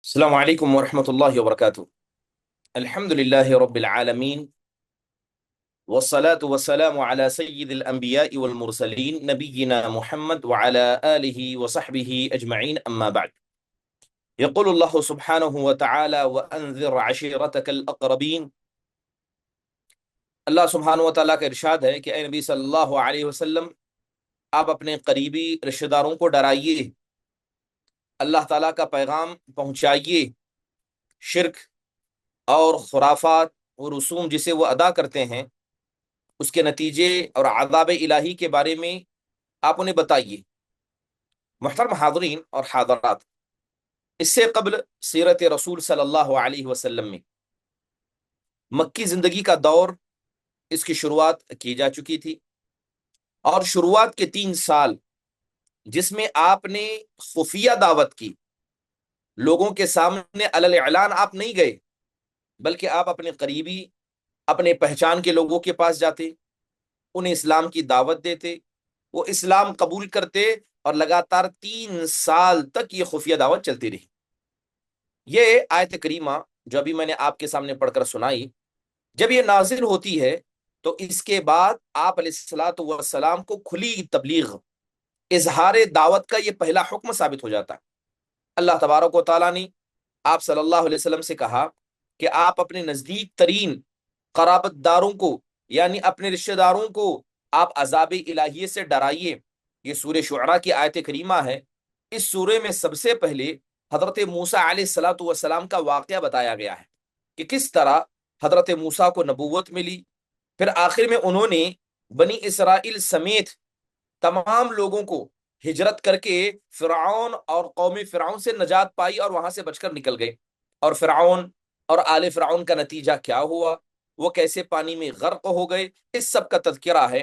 السلام عليكم ورحمة الله وبركاته. الحمد لله رب العالمين، والصلاة والسلام على سيد الأنبياء والمرسلين نبينا محمد وعلى آله وصحبه أجمعين، أما بعد. يقول الله سبحانه وتعالى: وأنذر عشيرتك الأقربين. اللہ سبحانہ و تعالیٰ کا ارشاد ہے کہ اے نبی صلی اللہ علیہ وسلم، آپ اپنے قریبی رشتہ داروں کو ڈرائیے، اللہ تعالیٰ کا پیغام پہنچائیے، شرک اور خرافات و رسوم جسے وہ ادا کرتے ہیں اس کے نتیجے اور عذاب الہی کے بارے میں آپ انہیں بتائیے۔ محترم حاضرین اور حاضرات، اس سے قبل سیرت رسول صلی اللہ علیہ وسلم میں مکی زندگی کا دور، اس کی شروعات کی جا چکی تھی، اور شروعات کے 3 سال جس میں آپ نے خفیہ دعوت کی، لوگوں کے سامنے علی اعلان آپ نہیں گئے، بلکہ آپ اپنے قریبی، اپنے پہچان کے لوگوں کے پاس جاتے، انہیں اسلام کی دعوت دیتے، وہ اسلام قبول کرتے، اور لگاتار 3 سال تک یہ خفیہ دعوت چلتی رہی۔ یہ آیت کریمہ جو ابھی میں نے آپ کے سامنے پڑھ کر سنائی، جب یہ نازل ہوتی ہے تو اس کے بعد آپ علیہ الصلوۃ والسلام کو کھلی تبلیغ، اظہار دعوت کا یہ پہلا حکم ثابت ہو جاتا ہے۔ اللہ تبارک و تعالیٰ نے آپ صلی اللہ علیہ وسلم سے کہا کہ آپ اپنے نزدیک ترین قرابت داروں کو، یعنی اپنے رشتہ داروں کو، آپ عذاب الہیہ سے ڈرائیے۔ یہ سورہ شعراء کی آیت کریمہ ہے۔ اس سورے میں سب سے پہلے حضرت موسیٰ علیہ الصلوۃ والسلام کا واقعہ بتایا گیا ہے کہ کس طرح حضرت موسیٰ کو نبوت ملی، پھر آخر میں انہوں نے بنی اسرائیل سمیت تمام لوگوں کو ہجرت کر کے فرعون اور قوم فرعون سے نجات پائی اور وہاں سے بچ کر نکل گئے، اور فرعون اور آل فرعون کا نتیجہ کیا ہوا، وہ کیسے پانی میں غرق ہو گئے، اس سب کا تذکرہ ہے۔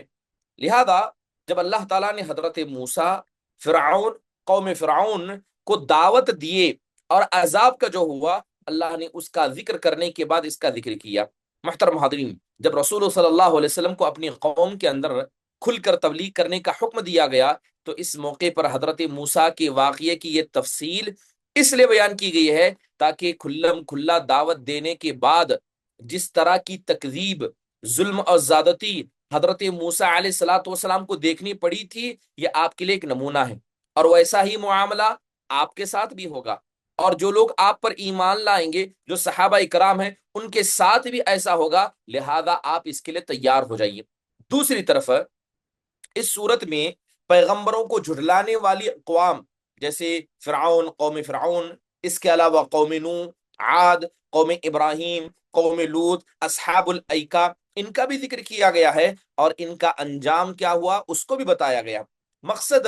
لہذا جب اللہ تعالیٰ نے حضرت موسیٰ، فرعون، قوم فرعون کو دعوت دیے اور عذاب کا جو ہوا، اللہ نے اس کا ذکر کرنے کے بعد اس کا ذکر کیا۔ محترم حاضرین، جب رسول صلی اللہ علیہ وسلم کو اپنی قوم کے اندر کھل کر تبلیغ کرنے کا حکم دیا گیا تو اس موقع پر حضرت موسیٰ کے واقعے کی یہ تفصیل اس لیے بیان کی گئی ہے تاکہ کھلم کھلا دعوت دینے کے بعد جس طرح کی تکذیب، ظلم اور زیادتی حضرت موسیٰ علیہ الصلوۃ والسلام کو دیکھنی پڑی تھی، یہ آپ کے لیے ایک نمونہ ہے، اور ویسا ہی معاملہ آپ کے ساتھ بھی ہوگا، اور جو لوگ آپ پر ایمان لائیں گے، جو صحابہ کرام ہیں، ان کے ساتھ بھی ایسا ہوگا۔ لہذا آپ اس کے لیے تیار ہو جائیے۔ دوسری طرف اس صورت میں پیغمبروں کو جھٹلانے والی اقوام جیسے فرعون، قوم فرعون، اس کے علاوہ قوم نوح، عاد، قوم ابراہیم، قوم لوط، اصحاب الایکہ، ان کا بھی ذکر کیا گیا ہے، اور ان کا انجام کیا ہوا اس کو بھی بتایا گیا۔ مقصد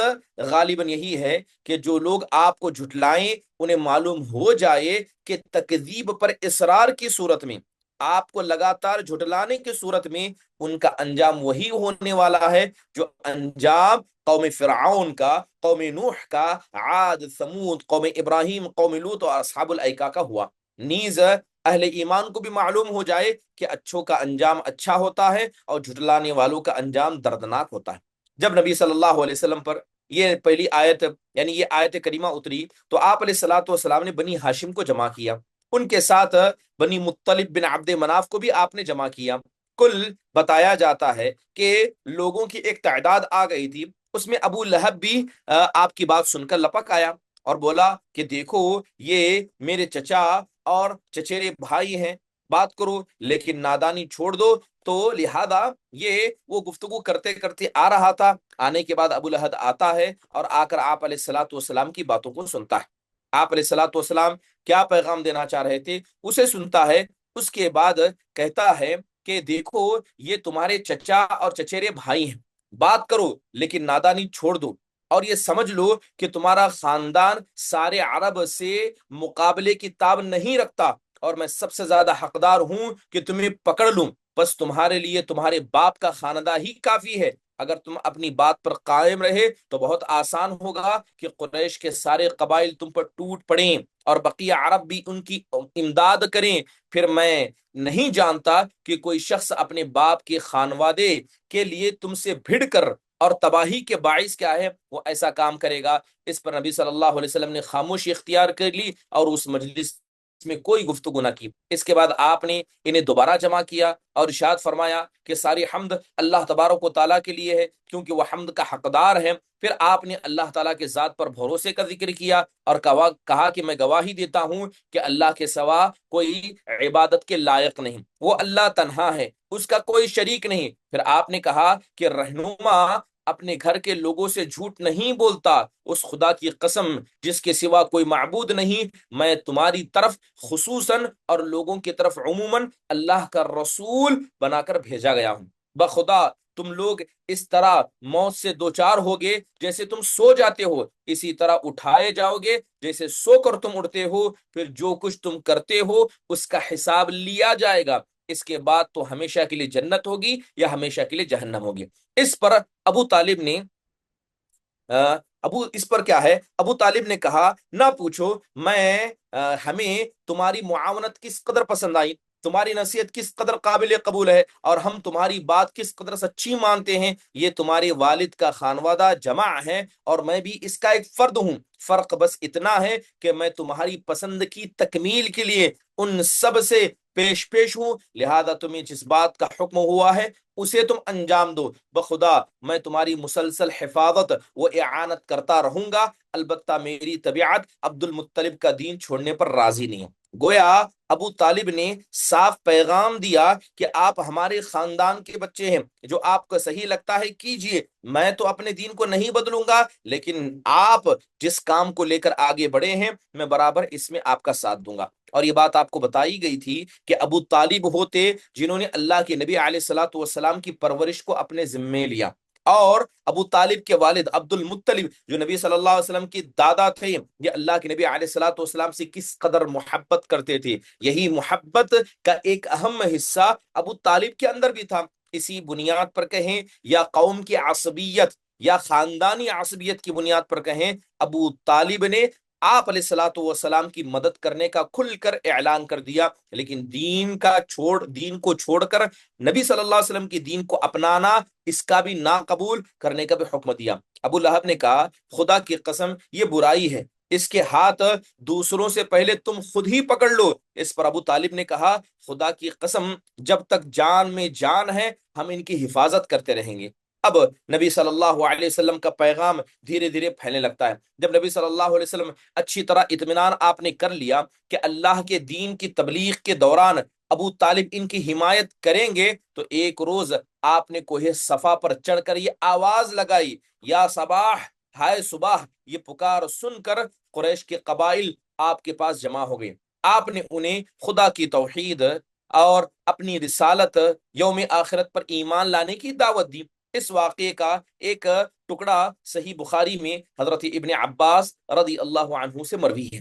غالباً یہی ہے کہ جو لوگ آپ کو جھٹلائیں انہیں معلوم ہو جائے کہ تکذیب پر اصرار کی صورت میں، آپ کو لگاتار جھٹلانے کی صورت میں، ان کا انجام وہی ہونے والا ہے جو انجام قوم فرعون کا، قوم نوح کا، عاد، ثمود، قوم ابراہیم، قوم لوط اور اصحاب الایکہ کا ہوا۔ نیز اہل ایمان کو بھی معلوم ہو جائے کہ اچھوں کا انجام اچھا ہوتا ہے اور جھٹلانے والوں کا انجام دردناک ہوتا ہے۔ جب نبی صلی اللہ علیہ وسلم پر یہ پہلی آیت، یعنی یہ آیت کریمہ اتری تو آپ علیہ الصلوۃ والسلام نے بنی ہاشم کو جمع کیا، ان کے ساتھ بنی مطلب بن عبد مناف کو بھی آپ نے جمع کیا۔ کل بتایا جاتا ہے کہ لوگوں کی ایک تعداد آ گئی تھی، اس میں ابو لہب بھی آپ کی بات سن کر لپک آیا اور بولا کہ دیکھو یہ میرے چچا اور چچیرے بھائی ہیں، بات کرو لیکن نادانی چھوڑ دو۔ تو لہذا یہ وہ گفتگو کرتے کرتے آ رہا تھا، آنے کے بعد ابو لہب آتا ہے اور آ کر آپ علیہ الصلوۃ والسلام کی باتوں کو سنتا ہے۔ آپ علیہ الصلوۃ والسلام کیا پیغام دینا چاہ رہے تھے اسے سنتا ہے، اس کے بعد کہتا ہے کہ دیکھو یہ تمہارے چچا اور چچیرے بھائی ہیں، بات کرو لیکن نادانی چھوڑ دو، اور یہ سمجھ لو کہ تمہارا خاندان سارے عرب سے مقابلے کی تاب نہیں رکھتا، اور میں سب سے زیادہ حقدار ہوں کہ تمہیں پکڑ لوں، بس تمہارے لیے تمہارے باپ کا خاندان ہی کافی ہے۔ اگر تم اپنی بات پر قائم رہے تو بہت آسان ہوگا کہ قریش کے سارے قبائل تم پر ٹوٹ پڑیں اور بقیہ عرب بھی ان کی امداد کریں، پھر میں نہیں جانتا کہ کوئی شخص اپنے باپ کے خانوادے کے لیے تم سے بھڑ کر اور تباہی کے باعث کیا ہے وہ ایسا کام کرے گا۔ اس پر نبی صلی اللہ علیہ وسلم نے خاموشی اختیار کر لی اور اس مجلس میں کوئی گفتگو نہ کی۔ اس کے بعد آپ نے انہیں دوبارہ جمع کیا اور ارشاد فرمایا کہ ساری حمد اللہ تبارک و تعالیٰ کے لیے ہے، کیونکہ وہ حمد کا حقدار ہے۔ پھر آپ نے اللہ تعالیٰ کے ذات پر بھروسے کا ذکر کیا اور کہا کہ میں گواہی دیتا ہوں کہ اللہ کے سوا کوئی عبادت کے لائق نہیں، وہ اللہ تنہا ہے، اس کا کوئی شریک نہیں۔ پھر آپ نے کہا کہ رہنما اپنے گھر کے لوگوں سے جھوٹ نہیں بولتا، اس خدا کی قسم جس کے سوا کوئی معبود نہیں، میں تمہاری طرف خصوصاً اور لوگوں کی طرف عموماً اللہ کا رسول بنا کر بھیجا گیا ہوں۔ بخدا تم لوگ اس طرح موت سے دوچار ہوگے جیسے تم سو جاتے ہو، اسی طرح اٹھائے جاؤ گے جیسے سو کر تم اٹھتے ہو، پھر جو کچھ تم کرتے ہو اس کا حساب لیا جائے گا، اس کے بعد تو ہمیشہ کے لیے جنت ہوگی یا ہمیشہ کے لیے جہنم ہوگی۔ اس پر ابو طالب نے اس پر کیا ہے، ابو طالب نے کہا نہ پوچھو، ہمیں تمہاری معاونت کس قدر پسند آئی، تمہاری نصیحت کس قدر قابل قبول ہے، اور ہم تمہاری بات کس قدر سچی مانتے ہیں۔ یہ تمہارے والد کا خانوادہ جمع ہے اور میں بھی اس کا ایک فرد ہوں، فرق بس اتنا ہے کہ میں تمہاری پسند کی تکمیل کے لیے ان سب سے پیش ہوں، لہذا تمہیں جس بات کا حکم ہوا ہے اسے تم انجام دو۔ بخدا میں تمہاری مسلسل حفاظت و اعانت کرتا رہوں گا، البتہ میری طبیعت عبد المطلب کا دین چھوڑنے پر راضی نہیں ہے۔ گویا ابو طالب نے صاف پیغام دیا کہ آپ ہمارے خاندان کے بچے ہیں، جو آپ کو صحیح لگتا ہے کیجئے، میں تو اپنے دین کو نہیں بدلوں گا، لیکن آپ جس کام کو لے کر آگے بڑھے ہیں میں برابر اس میں آپ کا ساتھ دوں گا۔ اور یہ بات آپ کو بتائی گئی تھی کہ ابو طالب ہوتے جنہوں نے اللہ کے نبی علیہ الصلوۃ والسلام کی پرورش کو اپنے ذمے لیا، اور ابو طالب کے والد عبد المطلب جو نبی صلی اللہ علیہ وسلم کی دادا تھے، یہ اللہ کے نبی علیہ الصلوۃ والسلام سے کس قدر محبت کرتے تھے۔ یہی محبت کا ایک اہم حصہ ابو طالب کے اندر بھی تھا۔ اسی بنیاد پر کہیں یا قوم کی عصبیت یا خاندانی عصبیت کی بنیاد پر کہیں، ابو طالب نے آپ علیہ الصلوۃ والسلام کی مدد کرنے کا کھل کر اعلان کر دیا، لیکن دین کو چھوڑ کر نبی صلی اللہ علیہ وسلم کی دین کو اپنانا، اس کا بھی ناقبول کرنے کا بھی حکم دیا۔ ابو لہب نے کہا خدا کی قسم یہ برائی ہے، اس کے ہاتھ دوسروں سے پہلے تم خود ہی پکڑ لو۔ اس پر ابو طالب نے کہا خدا کی قسم جب تک جان میں جان ہے ہم ان کی حفاظت کرتے رہیں گے۔ اب نبی صلی اللہ علیہ وسلم کا پیغام دھیرے دھیرے پھیلنے لگتا ہے۔ جب نبی صلی اللہ علیہ وسلم اچھی طرح اطمینان آپ نے کر لیا کہ اللہ کے دین کی تبلیغ کے دوران ابو طالب ان کی حمایت کریں گے، تو ایک روز آپ نے کوہ صفا پر چڑھ کر یہ آواز لگائی، یا صباح، ہائے صبح، یہ پکار سن کر قریش کے قبائل آپ کے پاس جمع ہو گئے۔ آپ نے انہیں خدا کی توحید اور اپنی رسالت، یوم آخرت پر ایمان لانے کی دعوت دی۔ اس واقعے کا ایک ٹکڑا صحیح بخاری میں حضرت ابن عباس رضی اللہ عنہ سے مروی ہے۔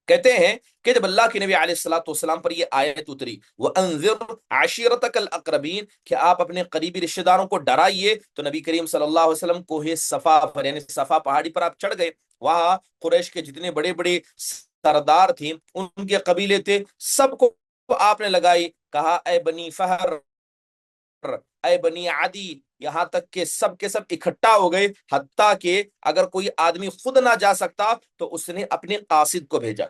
کہتے ہیں کہ جب اللہ کے نبی علیہ الصلوۃ والسلام پر یہ آیت اتری وَأَنذِرْ عَشِيرَتَكَ الْأَقْرَبِينَ کہ آپ اپنے قریبی رشتہ داروں کو ڈرائیے، تو نبی کریم صلی اللہ علیہ وسلم کوہ صفا پر یعنی صفا پہاڑی پر آپ چڑھ گئے۔ وہاں قریش کے جتنے بڑے بڑے سردار تھے، ان کے قبیلے تھے، سب کو آپ نے لگائی، کہا اے بنی فہر، اے بنی عدی، یہاں تک کہ سب کے سب اکٹھا ہو گئے، حتیٰ کہ اگر کوئی آدمی خود نہ جا سکتا تو اس نے اپنے قاصد کو بھیجا،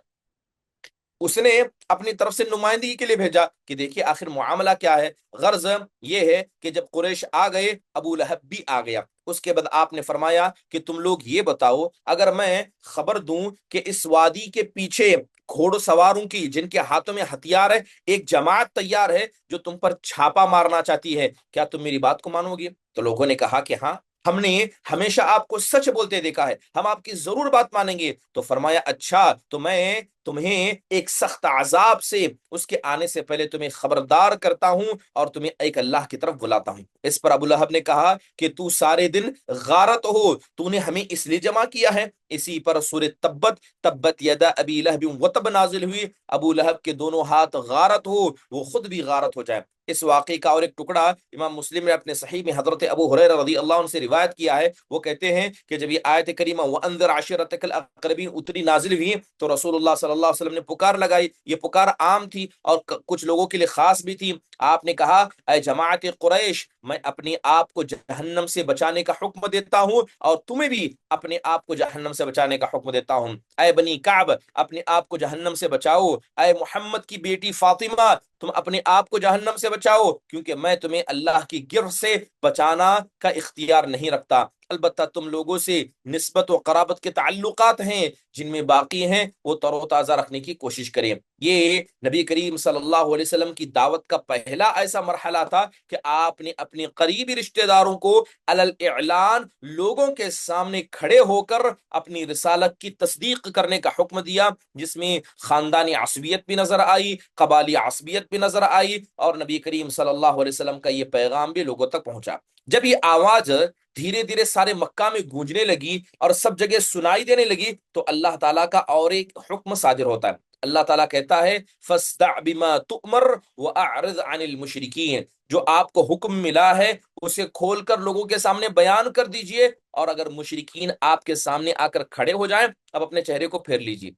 اس نے اپنی طرف سے نمائندگی کے لیے بھیجا کہ دیکھیے آخر معاملہ کیا ہے۔ غرض یہ ہے کہ جب قریش آ گئے، ابو لہب بھی آ گیا۔ اس کے بعد آپ نے فرمایا کہ تم لوگ یہ بتاؤ، اگر میں خبر دوں کہ اس وادی کے پیچھے گھوڑ سواروں کی جن کے ہاتھوں میں ہتھیار ہے ایک جماعت تیار ہے جو تم پر چھاپا مارنا چاہتی ہے، کیا تم میری بات کو مانو گے؟ تو لوگوں نے کہا کہ ہاں، ہم نے ہمیشہ آپ کو سچ بولتے دیکھا ہے، ہم آپ کی ضرور بات مانیں گے۔ تو فرمایا اچھا، تو میں تمہیں ایک سخت عذاب سے اس کے آنے سے پہلے تمہیں خبردار کرتا ہوں اور تمہیں ایک اللہ کی طرف بلاتا ہوں۔ اس پر ابو لہب نے کہا کہ تو سارے دن غارت ہو، تو نے ہمیں اس لیے جمع کیا ہے۔ اسی پر سورہ تبت یدا ابی لہب وتب نازل ہوئی، ابو لہب کے دونوں ہاتھ غارت ہو، وہ خود بھی غارت ہو جائے۔ اس واقعے کا اور ایک ٹکڑا امام مسلم نے اپنے صحیح میں حضرت ابو ہریرہ رضی اللہ عنہ سے روایت کیا ہے۔ وہ کہتے ہیں کہ جب یہ آیت کریمہ وَأَنذِرْ عَشِيرَتَكَ الْأَقْرَبِينَ اتری نازل ہوئی تو رسول اللہ صلی اللہ علیہ وسلم نے پکار لگائی، یہ پکار عام تھی اور کچھ لوگوں کے لیے خاص بھی تھی۔ آپ نے کہا اے جماعت قریش، میں اپنے آپ کو جہنم سے بچانے کا حکم دیتا ہوں اور تمہیں بھی اپنے آپ کو جہنم سے بچانے کا حکم دیتا ہوں۔ اے بنی کعب، اپنے آپ کو جہنم سے بچاؤ۔ اے محمد کی بیٹی فاطمہ، تم اپنے آپ کو جہنم سے بچاؤ، کیونکہ میں تمہیں اللہ کی گرفت سے بچانا کا اختیار نہیں رکھتا۔ البتہ تم لوگوں سے نسبت و قرابت کے تعلقات ہیں جن میں باقی ہیں وہ تر و تازہ رکھنے کی کوشش کریں۔ یہ نبی کریم صلی اللہ علیہ وسلم کی دعوت کا پہلا ایسا مرحلہ تھا کہ آپ نے اپنے قریبی رشتہ داروں کو علل اعلان لوگوں کے سامنے کھڑے ہو کر اپنی رسالت کی تصدیق کرنے کا حکم دیا، جس میں خاندانی عصبیت بھی نظر آئی، قبالی عصبیت بھی نظر آئی، اور نبی کریم صلی اللہ علیہ وسلم کا یہ پیغام بھی لوگوں تک پہنچا۔ جب یہ آواز دھیرے دھیرے سارے مکہ میں گونجنے لگی اور سب جگہ سنائی دینے لگی تو اللہ تعالیٰ کا اور ایک حکم صادر ہوتا ہے۔ اللہ تعالیٰ کہتا ہے فَاسْدَعْ بِمَا تُؤْمَرْ وَأَعْرِضْ عَنِ الْمُشْرِكِينَ، جو آپ کو حکم ملا ہے اسے کھول کر لوگوں کے سامنے بیان کر دیجئے، اور اگر مشرکین آپ کے سامنے آ کر کھڑے ہو جائیں اب اپنے چہرے کو پھیر لیجئے۔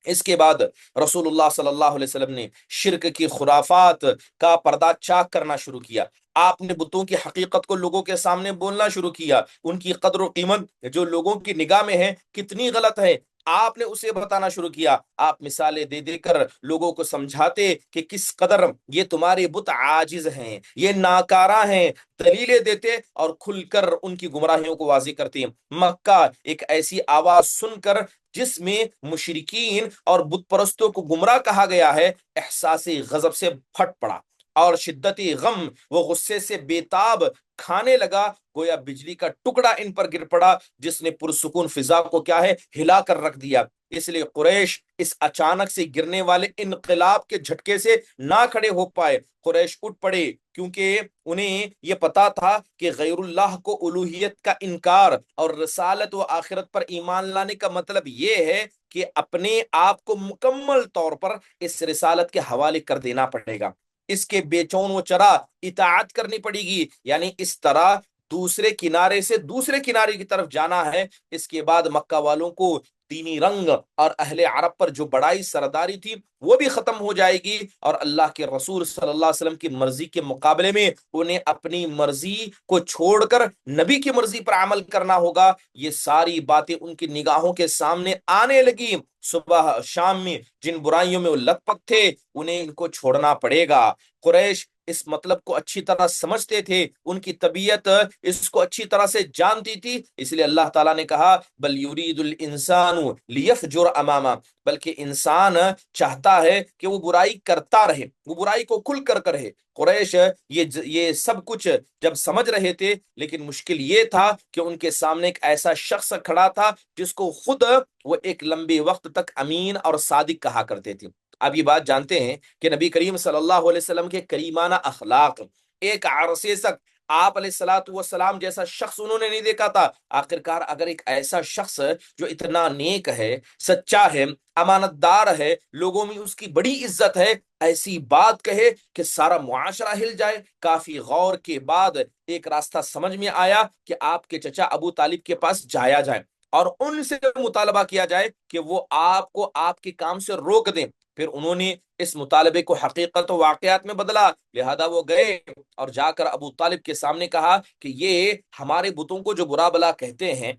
اس کے بعد رسول اللہ صلی اللہ علیہ وسلم نے شرک کی خرافات کا پردہ چاک کرنا شروع کیا۔ آپ نے بتوں کی حقیقت کو لوگوں کے سامنے بولنا شروع کیا، ان کی قدر و قیمت جو لوگوں کی نگاہ میں ہے کتنی غلط ہے آپ نے اسے بتانا شروع کیا۔ آپ مثالیں دے دے کر لوگوں کو سمجھاتے کہ کس قدر یہ تمہارے بت عاجز ہیں، یہ ناکارہ ہیں، دلیلیں دیتے اور کھل کر ان کی گمراہیوں کو واضح کرتے۔ مکہ ایک ایسی آواز سن کر جس میں مشرکین اور بت پرستوں کو گمراہ کہا گیا ہے، احساس غضب سے پھٹ پڑا اور شدت غم وہ غصے سے بےتاب کھانے لگا، گویا بجلی کا ٹکڑا ان پر گر پڑا جس نے پرسکون فضا کو کیا ہے ہلا کر رکھ دیا۔ اس لیے قریش اس اچانک سے گرنے والے انقلاب کے جھٹکے سے نہ کھڑے ہو پائے۔ قریش اٹھ پڑے کیونکہ انہیں یہ پتا تھا کہ غیر اللہ کو الوہیت کا انکار اور رسالت و آخرت پر ایمان لانے کا مطلب یہ ہے کہ اپنے آپ کو مکمل طور پر اس رسالت کے حوالے کر دینا پڑے گا، اس کے بے چون و چرا اطاعت کرنی پڑے گی، یعنی اس طرح دوسرے کنارے سے دوسرے کنارے کی طرف جانا ہے۔ اس کے بعد مکہ والوں کو دینی رنگ اور اہل عرب پر جو بڑائی سرداری تھی وہ بھی ختم ہو جائے گی، اور اللہ کے رسول صلی اللہ علیہ وسلم کی مرضی کے مقابلے میں انہیں اپنی مرضی کو چھوڑ کر نبی کی مرضی پر عمل کرنا ہوگا۔ یہ ساری باتیں ان کی نگاہوں کے سامنے آنے لگی۔ صبح شام میں جن برائیوں میں وہ لت پت تھے انہیں ان کو چھوڑنا پڑے گا۔ قریش اس مطلب کو اچھی طرح سمجھتے تھے، ان کی طبیعت اس کو اچھی طرح سے جانتی تھی، اس لیے اللہ تعالیٰ نے کہا بل یرید الانسان لیفجر امامہ، بلکہ انسان چاہتا ہے کہ وہ برائی کرتا رہے، وہ برائی کو کھل کر کرے۔ قریش یہ سب کچھ جب سمجھ رہے تھے، لیکن مشکل یہ تھا کہ ان کے سامنے ایک ایسا شخص کھڑا تھا جس کو خود وہ ایک لمبے وقت تک امین اور صادق کہا کرتے تھے۔ اب یہ بات جانتے ہیں کہ نبی کریم صلی اللہ علیہ وسلم کے کریمانہ اخلاق ایک عرصے تک آپ علیہ الصلوۃ والسلام جیسا شخص انہوں نے نہیں دیکھا تھا۔ آخرکار اگر ایک ایسا شخص جو اتنا نیک ہے، سچا ہے، امانت دار ہے، لوگوں میں اس کی بڑی عزت ہے، ایسی بات کہے کہ سارا معاشرہ ہل جائے۔ کافی غور کے بعد ایک راستہ سمجھ میں آیا کہ آپ کے چچا ابو طالب کے پاس جایا جائے اور ان سے مطالبہ کیا جائے کہ وہ آپ کو آپ کے کام سے روک دیں۔ پھر انہوں نے اس مطالبے کو حقیقت و واقعات میں بدلا، لہذا وہ گئے اور جا کر ابو طالب کے سامنے کہا کہ یہ ہمارے بتوں کو جو برا بلا کہتے ہیں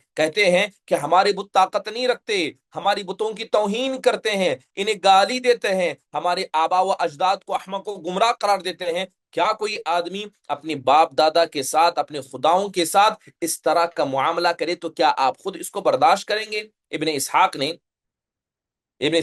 کہ ہمارے بت طاقت نہیں رکھتے، ہماری بتوں کی توہین کرتے ہیں، انہیں گالی دیتے ہیں، ہمارے آبا و اجداد کو احمق و گمراہ قرار دیتے ہیں۔ کیا کوئی آدمی اپنے باپ دادا کے ساتھ، اپنے خداؤں کے ساتھ اس طرح کا معاملہ کرے تو کیا آپ خود اس کو برداشت کریں گے؟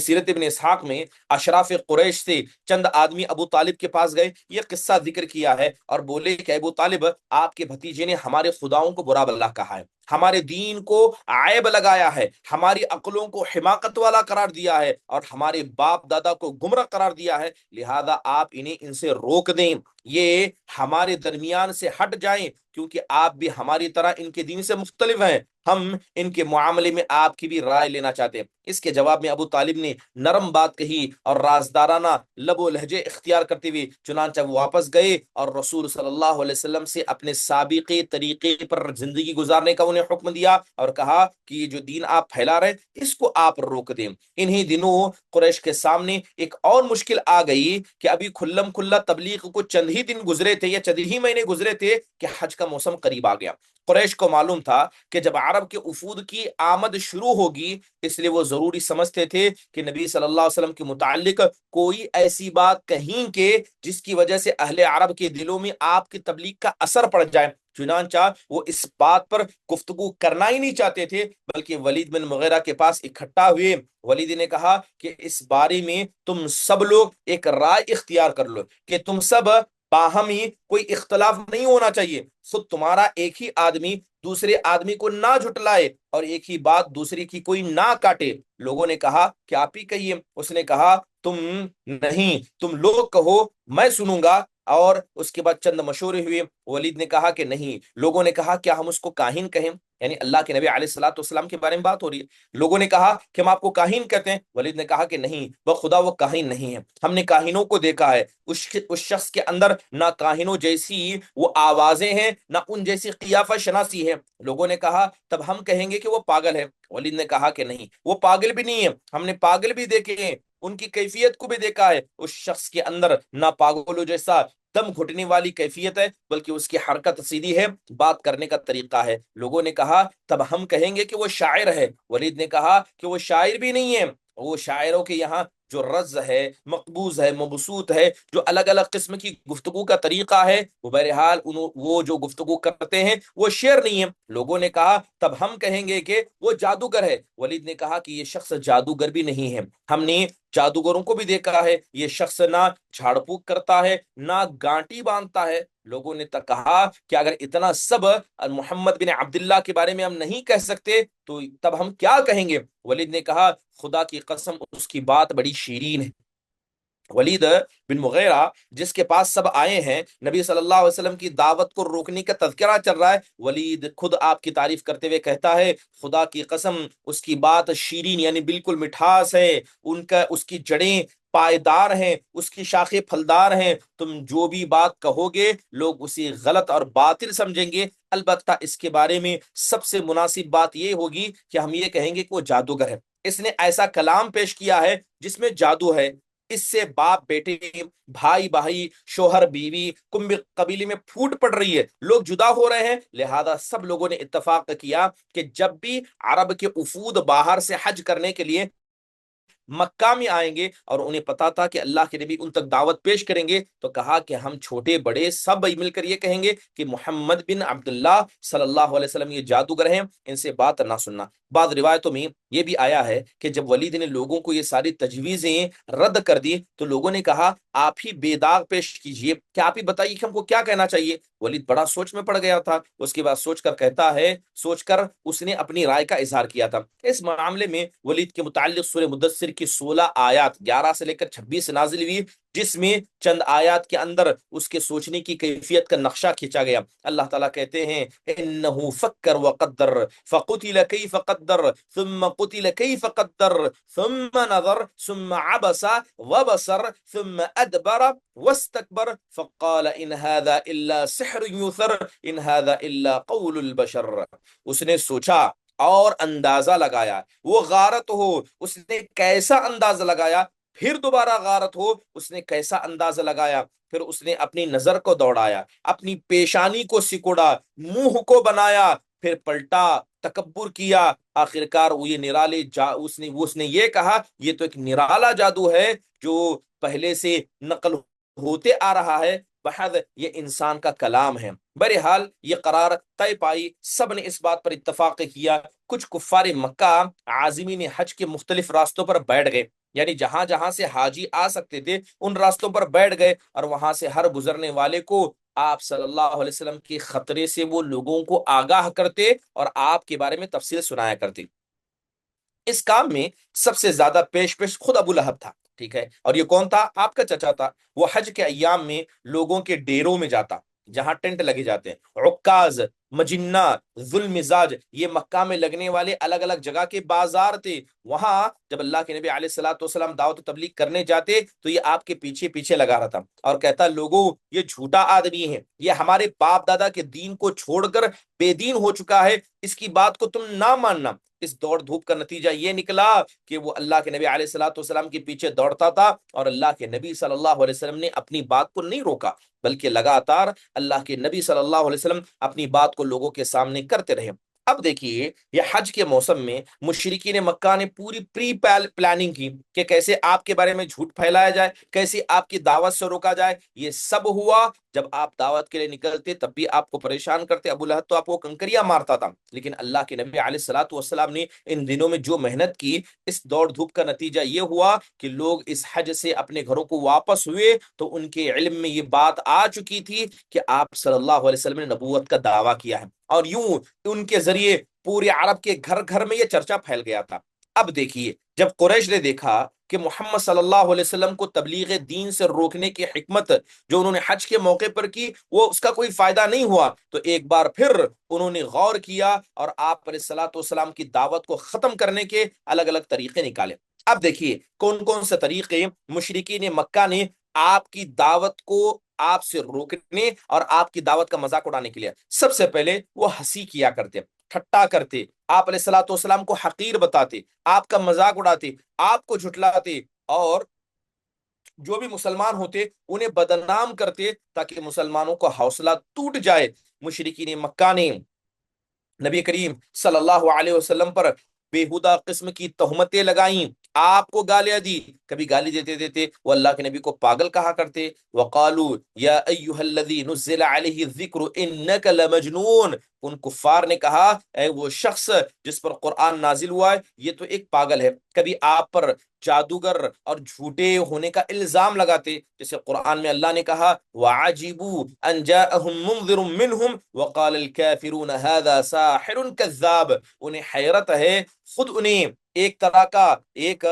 سیرت ابن اسحاق میں اشراف قریش سے چند آدمی ابو طالب کے پاس گئے، یہ قصہ ذکر کیا ہے اور بولے کہ ابو طالب، آپ کے بھتیجے نے ہمارے خداؤں کو برا بلا کہا ہے، ہمارے دین کو عیب لگایا ہے، ہماری عقلوں کو حماقت والا قرار دیا ہے اور ہمارے باپ دادا کو گمراہ قرار دیا ہے، لہذا آپ انہیں ان سے روک دیں، یہ ہمارے درمیان سے ہٹ جائیں، کیونکہ آپ بھی ہماری طرح ان کے دین سے مختلف ہیں، ہم ان کے معاملے میں آپ کی بھی رائے لینا چاہتے ہیں۔ اس کے جواب میں ابو طالب نے نرم بات کہی اور رازدارانہ لب و لہجے اختیار کرتے ہوئے چنانچہ وہ واپس گئے اور رسول صلی اللہ علیہ وسلم سے اپنے سابقے طریقے پر زندگی گزارنے کا انہیں حکم دیا اور کہا کہ یہ جو دین آپ پھیلا رہے ہیں اس کو آپ روک دیں۔ انہی دنوں قریش کے سامنے ایک اور مشکل آ گئی کہ ابھی کھلم کھلا تبلیغ کو چند ہی دن گزرے تھے یا چند ہی مہینے گزرے تھے کہ حج کا موسم قریب آ گیا۔ قریش کو معلوم تھا کہ جب عرب کے وفود کی آمد شروع ہوگی، اس لیے وہ ضروری سمجھتے تھے کہ نبی صلی اللہ علیہ وسلم کے متعلق کوئی ایسی بات کہیں کہ جس کی وجہ سے اہل عرب کے دلوں میں آپ کی تبلیغ کا اثر پڑ جائے۔ چنانچہ وہ اس بات پر گفتگو کرنا ہی نہیں چاہتے تھے، بلکہ ولید بن مغیرہ کے پاس اکٹھا ہوئے۔ ولید نے کہا کہ اس بارے میں تم سب لوگ ایک رائے اختیار کر لو کہ تم سب باہمی کوئی اختلاف نہیں ہونا چاہیے، خود تمہارا ایک ہی آدمی دوسرے آدمی کو نہ جھٹلائے اور ایک ہی بات دوسرے کی کوئی نہ کاٹے۔ لوگوں نے کہا کہ آپ ہی کہیے۔ اس نے کہا تم نہیں، تم لوگ کہو، میں سنوں گا۔ اور اس کے بعد چند مشورے ہوئے۔ ولید نے کہا کہ نہیں۔ لوگوں نے کہا کیا ہم اس کو کاہن کہیں؟ یعنی اللہ کے نبی علیہ الصلوۃ والسلام کے بارے میں بات ہو رہی ہے۔ لوگوں نے کہا کہ ہم آپ کو کاہن کہتے ہیں۔ ولید نے کہا کہ نہیں، بخدا وہ کاہن نہیں ہے، ہم نے کاہنوں کو دیکھا ہے، اس شخص کے اندر نہ کاہنوں جیسی وہ آوازیں ہیں نہ ان جیسی قیافہ شناسی ہے۔ لوگوں نے کہا تب ہم کہیں گے کہ وہ پاگل ہے۔ ولید نے کہا کہ نہیں، وہ پاگل بھی نہیں ہے، ہم نے پاگل بھی دیکھے ہیں، ان کی کیفیت کو بھی دیکھا ہے۔ اس شخص کے اندر نہ پاگلوں جیسا دم گھٹنے والی کیفیت ہے، بلکہ اس کی حرکت سیدھی ہے، بات کرنے کا طریقہ ہے۔ لوگوں نے کہا تب ہم کہیں گے کہ وہ شاعر ہے۔ ولید نے کہا کہ وہ شاعر بھی نہیں ہے، وہ شاعروں کے یہاں جو رز ہے، مقبوض ہے، مبسوط ہے، جو الگ الگ قسم کی گفتگو کا طریقہ ہے، وہ بہرحال وہ جو گفتگو کرتے ہیں وہ شعر نہیں ہے۔ لوگوں نے کہا تب ہم کہیں گے کہ وہ جادوگر ہے۔ ولید نے کہا کہ یہ شخص جادوگر بھی نہیں ہے، ہم نے جادوگروں کو بھی دیکھا ہے، یہ شخص نہ جھاڑ پھونک کرتا ہے نہ گانٹی باندھتا ہے۔ لوگوں نے تک کہا کہ اگر اتنا سب محمد بن عبداللہ کے بارے میں ہم نہیں کہہ سکتے تو تب ہم کیا کہیں گے؟ ولید نے کہا خدا کی قسم اس کی بات بڑی شیرین ہے۔ ولید بن مغیرہ جس کے پاس سب آئے ہیں، نبی صلی اللہ علیہ وسلم کی دعوت کو روکنے کا تذکرہ چل رہا ہے، ولید خود آپ کی تعریف کرتے ہوئے کہتا ہے خدا کی قسم اس کی بات شیرین یعنی بالکل مٹھاس ہے، اس کی جڑیں پائیدار ہیں، اس کی شاخیں پھلدار ہیں، تم جو بھی بات کہو گے لوگ اسے غلط اور باطل سمجھیں گے، البتہ اس کے بارے میں سب سے مناسب بات یہ ہوگی کہ ہم یہ کہیں گے کہ وہ جادوگر ہے، اس نے ایسا کلام پیش کیا ہے جس میں جادو ہے، اس سے باپ بیٹے، بھائی بھائی، شوہر بیوی، قبیلے میں پھوٹ پڑ رہی ہے، لوگ جدا ہو رہے ہیں۔ لہذا سب لوگوں نے اتفاق کیا کہ جب بھی عرب کے وفود باہر سے حج کرنے کے لیے مکہ میں آئیں گے اور انہیں پتا تھا کہ اللہ کے نبی ان تک دعوت پیش کریں گے، تو کہا کہ ہم چھوٹے بڑے سب مل کر یہ کہیں گے کہ محمد بن عبداللہ صلی اللہ علیہ وسلم یہ جادوگر ہیں، ان سے بات نہ سننا۔ بعض روایتوں میں یہ بھی آیا ہے کہ جب ولید نے لوگوں کو یہ ساری تجویزیں رد کر دی تو لوگوں نے کہا آپ ہی بے داغ پیش کیجئے، کہ آپ ہی بتائیے کہ ہم کو کیا کہنا چاہیے۔ ولید بڑا سوچ میں پڑ گیا تھا، اس کے بعد سوچ کر اس نے اپنی رائے کا اظہار کیا تھا۔ اس معاملے میں ولید کے متعلق سورہ مدثر کی 16 آیات 11 سے لے کر 26 نازل ہوئی، جس میں چند آیات کے اندر اس کے سوچنے کی کیفیت کا نقشہ کھینچا گیا۔ اللہ تعالیٰ کہتے ہیں انہ فکر وقدر فقتل کیف قدر ثم قتل کیف قدر ثم نظر ثم عبس وبصر ثم ادبر واستكبر فقال ان هذا الا سحر يؤثر ان هذا الا قول البشر۔ اس نے سوچا اور اندازہ لگایا، وہ غارت ہو اس نے کیسا اندازہ لگایا، پھر دوبارہ غارت ہو اس نے کیسا اندازہ لگایا، پھر اس نے اپنی نظر کو دوڑایا، اپنی پیشانی کو سکوڑا، منہ کو بنایا، پھر پلٹا، تکبر کیا، آخرکار وہ یہ نرالے اس نے یہ کہا یہ تو ایک نرالا جادو ہے جو پہلے سے نقل ہوتے آ رہا ہے، بحد یہ انسان کا کلام ہے۔ بہرحال یہ قرار طے پائی، سب نے اس بات پر اتفاق کیا۔ کچھ کفار مکہ عازمین حج کے مختلف راستوں پر بیٹھ گئے، یعنی جہاں جہاں سے حاجی آ سکتے تھے ان راستوں پر بیٹھ گئے، اور وہاں سے ہر گزرنے والے کو آپ صلی اللہ علیہ وسلم کے خطرے سے وہ لوگوں کو آگاہ کرتے اور آپ کے بارے میں تفصیل سنایا کرتے۔ اس کام میں سب سے زیادہ پیش خود ابو لہب تھا، ٹھیک ہے، اور یہ کون تھا؟ آپ کا چچا تھا۔ وہ حج کے ایام میں لوگوں کے ڈیروں میں جاتا، جہاں ٹینٹ لگے جاتے ہیں، عکاز مجنہ، ذل مزاج، یہ مکہ میں لگنے والے الگ الگ جگہ کے بازار تھے، وہاں جب اللہ کے نبی علیہ الصلوۃ والسلام دعوت و تبلیغ کرنے جاتے تو یہ آپ کے پیچھے پیچھے لگا رہا تھا اور کہتا لوگوں یہ جھوٹا آدمی ہے، یہ ہمارے باپ دادا کے دین کو چھوڑ کر بے دین ہو چکا ہے، اس کی بات کو تم نہ ماننا۔ اس دوڑ دھوپ کا نتیجہ یہ نکلا کہ وہ اللہ کے نبی علیہ الصلوۃ والسلام کے پیچھے دوڑتا تھا اور اللہ کے نبی صلی اللہ علیہ وسلم نے اپنی بات کو نہیں روکا، بلکہ لگاتار اللہ کے نبی صلی اللہ علیہ وسلم اپنی بات کو لوگوں کے سامنے کرتے رہے۔ اب دیکھیے یہ حج کے موسم میں مشرکین مکہ نے پوری پری پلاننگ کی کہ کیسے آپ کے بارے میں جھوٹ پھیلایا جائے، کیسے آپ کی دعوت سے روکا جائے۔ یہ سب ہوا جب آپ دعوت کے لیے نکلتے تب بھی آپ کو پریشان کرتے، ابو لہب تو آپ کو کنکریاں مارتا تھا، لیکن اللہ کے نبی علیہ الصلوۃ والسلام نے ان دنوں میں جو محنت کی، اس دوڑ دھوپ کا نتیجہ یہ ہوا کہ لوگ اس حج سے اپنے گھروں کو واپس ہوئے تو ان کے علم میں یہ بات آ چکی تھی کہ آپ صلی اللہ علیہ وسلم نے نبوت کا دعویٰ کیا ہے، اور یوں ان کے ذریعے پورے عرب کے گھر گھر میں یہ چرچا پھیل گیا تھا۔ اب دیکھیے جب قریش نے دیکھا کہ محمد صلی اللہ علیہ وسلم کو تبلیغ دین سے روکنے کی حکمت جو انہوں نے حج کے موقع پر کی وہ اس کا کوئی فائدہ نہیں ہوا، تو ایک بار پھر انہوں نے غور کیا اور آپ علیہ الصلوۃ والسلام کی دعوت کو ختم کرنے کے الگ الگ طریقے نکالے۔ اب دیکھیے کون کون سے طریقے مشرکین مکہ نے آپ کی دعوت کو آپ سے روکنے اور آپ کی دعوت کا مذاق اڑانے کے لیے۔ سب سے پہلے وہ ہنسی کیا کرتے، ٹھٹا کرتے، آپ علیہ الصلوۃ والسلام کو حقیر بتاتے، آپ کا مذاق اڑاتے، آپ کو جھٹلاتے، اور جو بھی مسلمان ہوتے انہیں بدنام کرتے تاکہ مسلمانوں کا حوصلہ ٹوٹ جائے۔ مشرکین مکہ نے نبی کریم صلی اللہ علیہ وسلم پر بےہودہ قسم کی تہمتیں لگائیں، آپ کو گالیاں دی، کبھی گالی دیتے دیتے وہ اللہ کے نبی کو پاگل کہا کرتے، وقالو یا ایھا الذی نزل علیہ الذکر انک لمجنون، ان کفار نے کہا اے وہ شخص جس پر قرآن نازل ہوا ہے یہ تو ایک پاگل ہے۔ کبھی آپ پر جادوگر اور جھوٹے ہونے کا الزام لگاتے، جیسے قرآن میں اللہ نے کہا وَعَجِبُوا أَن جَاءَهُم مُنذِرٌ مِّنْهُمْ وَقَالَ الْكَافِرُونَ هَذَا سَاحِرٌ كَذَّابٌ، انہیں حیرت ہے، خود انہیں ایک طرح کا ایک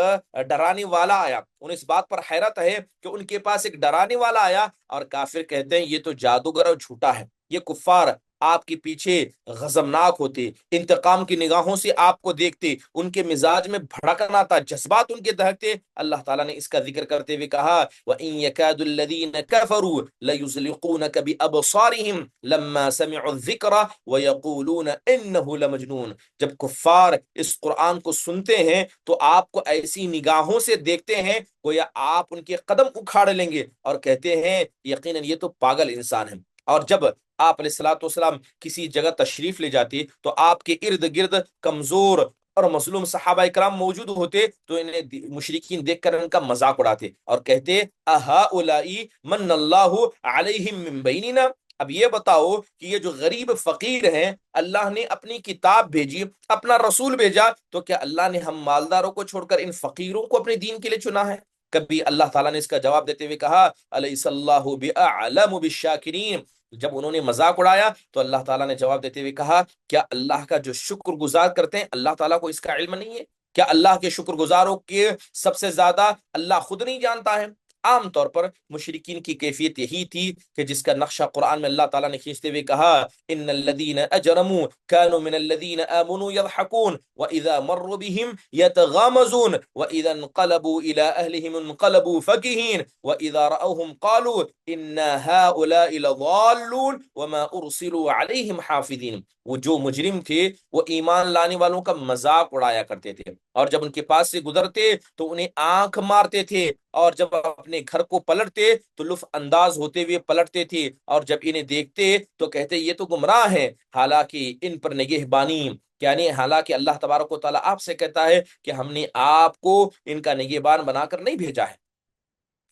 ڈرانے والا آیا، انہیں اس بات پر حیرت ہے کہ ان کے پاس ایک ڈرانے والا آیا اور کافر کہتے ہیں یہ تو جادوگر اور جھوٹا ہے۔ یہ کفار آپ کے پیچھے غضبناک ہوتے، انتقام کی نگاہوں سے آپ کو دیکھتے، ان کے مزاج میں بھڑکنا تھا، جذبات ان کے دہکتے۔ اللہ تعالیٰ نے اس کا ذکر کرتے ہوئے کہا وَإِن يَكَادُ الَّذِينَ كَفَرُوا لَيُزْلِقُونَكَ بِأَبْصَارِهِمْ لَمَّا سَمِعُوا الذِّكْرَ وَيَقُولُونَ إِنَّهُ لَمَجْنُونٌ، جب کفار اس قرآن کو سنتے ہیں تو آپ کو ایسی نگاہوں سے دیکھتے ہیں گویا آپ ان کے قدم اکھاڑ لیں گے اور کہتے ہیں یقیناً یہ تو پاگل انسان ہے۔ اور جب آپ علیہ الصلوۃ والسلام کسی جگہ تشریف لے جاتے تو آپ کے ارد گرد کمزور اور مظلوم صحابہ اکرام موجود ہوتے تو انہیں مشرکین دیکھ کر ان کا مذاق اڑاتے اور کہتے اہؤلاء من اللہ علیہم من بیننا، اب یہ بتاؤ کہ یہ جو غریب فقیر ہیں اللہ نے اپنی کتاب بھیجی، اپنا رسول بھیجا، تو کیا اللہ نے ہم مالداروں کو چھوڑ کر ان فقیروں کو اپنے دین کے لیے چنا ہے؟ کبھی اللہ تعالیٰ نے اس کا جواب دیتے ہوئے کہا الیس اللہ بأعلم بالشاکرین، جب انہوں نے مذاق اڑایا تو اللہ تعالیٰ نے جواب دیتے ہوئے کہا کیا اللہ کا جو شکر گزار کرتے ہیں اللہ تعالیٰ کو اس کا علم نہیں ہے؟ کیا اللہ کے شکر گزاروں کے سب سے زیادہ اللہ خود نہیں جانتا ہے؟ عام طور پر مشرکین کی کیفیت یہی تھی کہ جس کا نقشہ قرآن میں اللہ تعالیٰ نے کھینچتے ہوئے کہا ان الذین اجرموا كانوا من الذین آمنوا يضحكون واذا مروا بهم يتغامزون واذا انقلبوا الى اهلهم انقلبوا فكهين واذا راوهم قالوا ان هؤلاء لضالون وما ارسلوا عليهم حافظين، وہ جو مجرم تھے وہ ایمان لانے والوں کا مذاق اڑایا کرتے تھے، اور جب ان کے پاس سے گزرتے تو انہیں آنکھ مارتے تھے، اور جب اپنے گھر کو پلٹتے تو لطف انداز ہوتے ہوئے پلٹتے تھے، اور جب انہیں دیکھتے تو کہتے یہ تو گمراہ ہیں، حالانکہ ان پر نگہبانی، یعنی حالانکہ اللہ تبارک و تعالیٰ آپ سے کہتا ہے کہ ہم نے آپ کو ان کا نگہبان بنا کر نہیں بھیجا ہے۔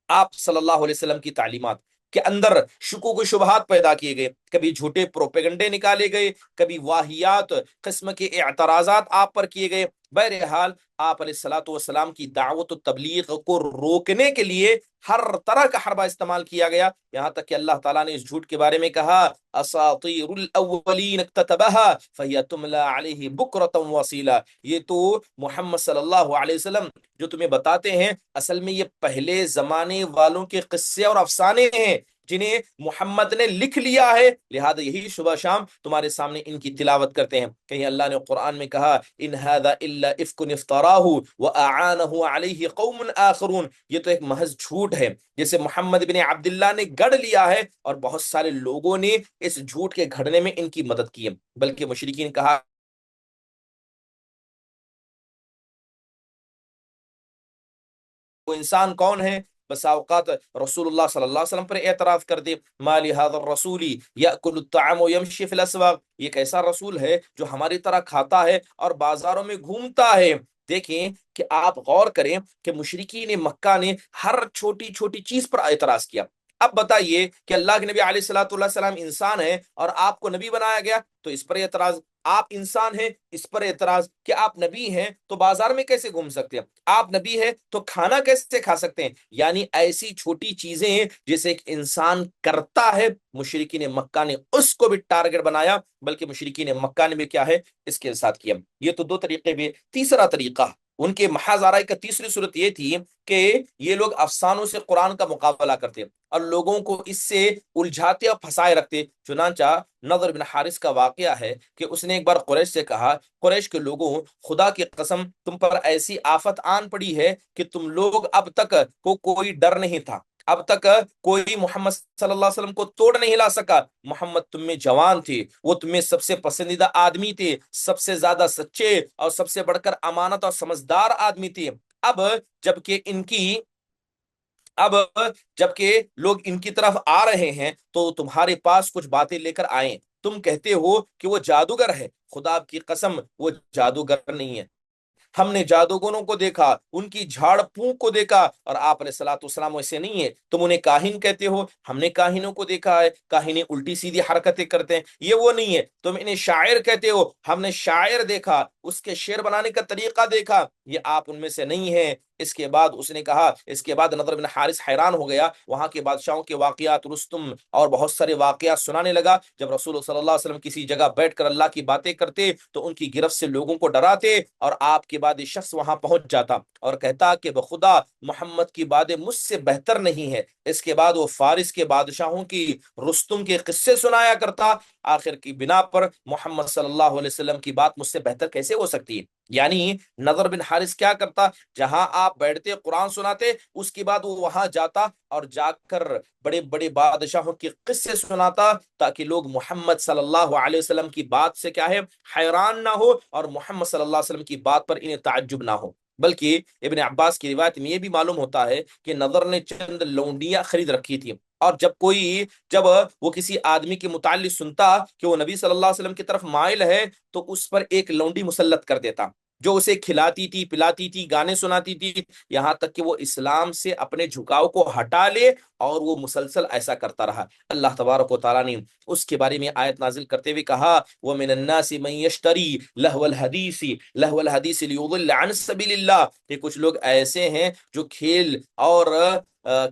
آپ صلی اللہ علیہ وسلم کی تعلیمات کے اندر شکوک و شبہات پیدا کیے گئے، کبھی جھوٹے پروپیگنڈے نکالے گئے، کبھی واہیات قسم کے اعتراضات آپ پر کیے گئے۔ بہرحال آپ علیہ الصلوۃ والسلام کی دعوت و تبلیغ کو روکنے کے لیے ہر طرح کا حربہ استعمال کیا گیا، یہاں تک کہ اللہ تعالیٰ نے اس جھوٹ کے بارے میں کہا اساطیر الاولین اکتتبها فہی تملی علیہ بکرۃ واصیلا، یہ تو محمد صلی اللہ علیہ وسلم جو تمہیں بتاتے ہیں اصل میں یہ پہلے زمانے والوں کے قصے اور افسانے ہیں، جنہیں محمد نے لکھ لیا ہے، لہذا یہی صبح شام تمہارے سامنے ان کی تلاوت کرتے ہیں۔ کہیں اللہ نے قرآن میں کہا ان ھذا الا افک افتراہ واعانہ علیہ قوم آخرون، یہ تو ایک محض جھوٹ ہے جسے محمد بن عبداللہ نے گڑھ لیا ہے، اور بہت سارے لوگوں نے اس جھوٹ کے گھڑنے میں ان کی مدد کی ہے۔ بلکہ مشرکین نے کہا وہ انسان کون ہے؟ بس اوقات رسول اللہ صلی اللہ علیہ وسلم پر اعتراض کر دے، ما لهذا الرسول یاکل الطعام ویمشی فی الاسواق، یہ کیسا رسول ہے جو ہماری طرح کھاتا ہے اور بازاروں میں گھومتا ہے۔ دیکھیں کہ آپ غور کریں کہ مشرکین مکہ نے ہر چھوٹی چھوٹی چیز پر اعتراض کیا۔ اب بتائیے کہ اللہ کے نبی علیہ الصلوۃ والسلام انسان ہے اور آپ کو نبی بنایا گیا تو اس پر اعتراض، آپ انسان ہیں اس پر اعتراض کہ آپ نبی ہیں تو بازار میں کیسے گھوم سکتے ہیں، آپ نبی ہیں تو کھانا کیسے کھا سکتے ہیں، یعنی ایسی چھوٹی چیزیں ہیں جسے ایک انسان کرتا ہے، مشرکین مکہ نے اس کو بھی ٹارگٹ بنایا، بلکہ مشرکین مکہ نے بھی کیا ہے اس کے ساتھ کیا۔ یہ تو دو طریقے بھی، تیسرا طریقہ ان کے محاذ آرائی کا تیسری صورت یہ تھی کہ یہ لوگ افسانوں سے قرآن کا مقابلہ کرتے اور لوگوں کو اس سے الجھاتے اور پھنسائے رکھتے۔ چنانچہ نضر بن حارث کا واقعہ ہے کہ اس نے ایک بار قریش سے کہا، قریش کے لوگوں، خدا کی قسم تم پر ایسی آفت آن پڑی ہے کہ تم لوگ اب تک کو کوئی ڈر نہیں تھا، اب تک کوئی محمد صلی اللہ علیہ وسلم کو توڑ نہیں لا سکا، محمد تم میں جوان تھے، وہ تم میں سب سے پسندیدہ آدمی تھے، سب سے زیادہ سچے اور سب سے بڑھ کر امانت اور سمجھدار آدمی تھے۔ اب جبکہ ان کی اب جبکہ لوگ ان کی طرف آ رہے ہیں تو تمہارے پاس کچھ باتیں لے کر آئیں، تم کہتے ہو کہ وہ جادوگر ہے، خدا کی قسم وہ جادوگر نہیں ہے، ہم نے جادوگروں کو دیکھا، ان کی جھاڑ پھونک کو دیکھا، اور آپ علیہ الصلوۃ والسلام ویسے نہیں ہے، تم انہیں کاہن کہتے ہو، ہم نے کاہنوں کو دیکھا ہے، کاہن الٹی سیدھی حرکتیں کرتے ہیں، یہ وہ نہیں ہے، تم انہیں شاعر کہتے ہو، ہم نے شاعر دیکھا، اس کے شعر بنانے کا طریقہ دیکھا، یہ آپ ان میں سے نہیں ہیں۔ اس کے بعد اس نے کہا، اس کے بعد نضر بن حارث حیران ہو گیا، وہاں کے بادشاہوں کے واقعات، رستم اور بہت سارے واقعات سنانے لگا، جب رسول صلی اللہ علیہ وسلم کسی جگہ بیٹھ کر اللہ کی باتیں کرتے تو ان کی گرفت سے لوگوں کو ڈراتے، اور آپ کے بعد یہ شخص وہاں پہنچ جاتا اور کہتا کہ بخدا محمد کی باتیں مجھ سے بہتر نہیں ہے۔ اس کے بعد وہ فارس کے بادشاہوں کی، رستم کے قصے سنایا کرتا، آخر کی بنا پر محمد صلی اللہ علیہ وسلم کی بات مجھ سے بہتر کیسے ہو سکتی ہے؟ یعنی نضر بن حارث کیا کرتا، جہاں آپ بیٹھتے قرآن سناتے، اس کے بعد وہ وہاں جاتا اور جا کر بڑے بڑے بادشاہوں کے قصے سناتا، تاکہ لوگ محمد صلی اللہ علیہ وسلم کی بات سے کیا ہے حیران نہ ہو، اور محمد صلی اللہ علیہ وسلم کی بات پر انہیں تعجب نہ ہو۔ بلکہ ابن عباس کی روایت میں یہ بھی معلوم ہوتا ہے کہ نضر نے چند لونڈیاں خرید رکھی تھی، اور جب وہ کسی آدمی کے متعلق سنتا کہ وہ نبی صلی اللہ علیہ وسلم کی طرف مائل ہے تو اس پر ایک لونڈی مسلط کر دیتا، جو اسے کھلاتی تھی، پلاتی تھی، گانے سناتی تھی، یہاں تک کہ وہ اسلام سے اپنے جھکاؤ کو ہٹا لے، اور وہ مسلسل ایسا کرتا رہا۔ اللہ تبارک و تعالیٰ نے اس کے بارے میں آیت نازل کرتے ہوئے کہا، وَمِنَ النَّاسِ مَن يَشْتَرِي لَهْوَ الْحَدِيثِ لِيُضِلَّ عَنْ سَبِيلِ اللَّهِ، کہ کچھ لوگ ایسے ہیں جو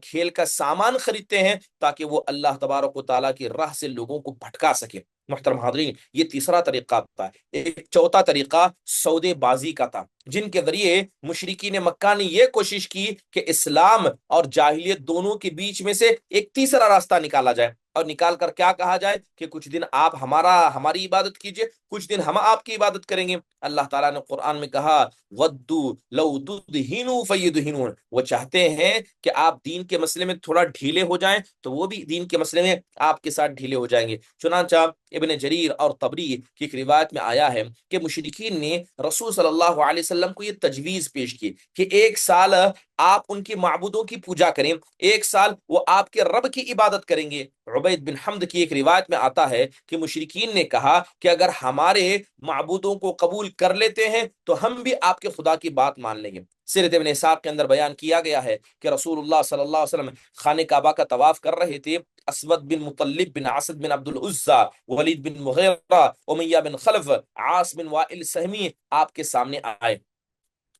کھیل کا سامان خریدتے ہیں تاکہ وہ اللہ تبارک و تعالیٰ کی راہ سے لوگوں کو بھٹکا سکے۔ محترم حاضرین، یہ تیسرا طریقہ تھا۔ ایک چوتھا طریقہ سودے بازی کا تھا، جن کے ذریعے مشرکین مکہ نے یہ کوشش کی کہ اسلام اور جاہلیت دونوں کے بیچ میں سے ایک تیسرا راستہ نکالا جائے، اور نکال کر کیا کہا جائے کہ کچھ دن آپ ہماری عبادت کیجئے، کچھ دن ہم آپ کی عبادت کریں گے۔ اللہ تعالیٰ نے قرآن میں کہا، وَدُّوا لَوْ تُدْهِنُوا فَيُدْهِنُونَ، وہ چاہتے ہیں کہ آپ دین کے مسئلے میں تھوڑا ڈھیلے ہو جائیں تو وہ بھی دین کے مسئلے میں آپ کے ساتھ ڈھیلے ہو جائیں گے۔ چنانچہ ابن جریر اور طبری کی ایک روایت میں آیا ہے کہ مشرکین نے رسول صلی اللہ علیہ وسلم کو یہ تجویز پیش کی کہ ایک سال آپ ان کی معبودوں کی پوجا کریں، ایک سال وہ آپ کے رب کی عبادت کریں گے۔ عبید بن حمد کی ایک روایت میں آتا ہے کہ مشرکین نے کہا کہ اگر ہمارے معبودوں کو قبول کر لیتے ہیں تو ہم بھی آپ کے خدا کی بات مان لیں گے۔ سیرت ابن اسحاق کے اندر بیان کیا گیا ہے کہ رسول اللہ صلی اللہ علیہ وسلم خانہ کعبہ کا طواف کر رہے تھے، اسود بن مطلب بن اسد بن عبد العزى، ولید بن مغیرہ، امیہ بن خلف، عاص بن وائل سہمی آپ کے سامنے آئے،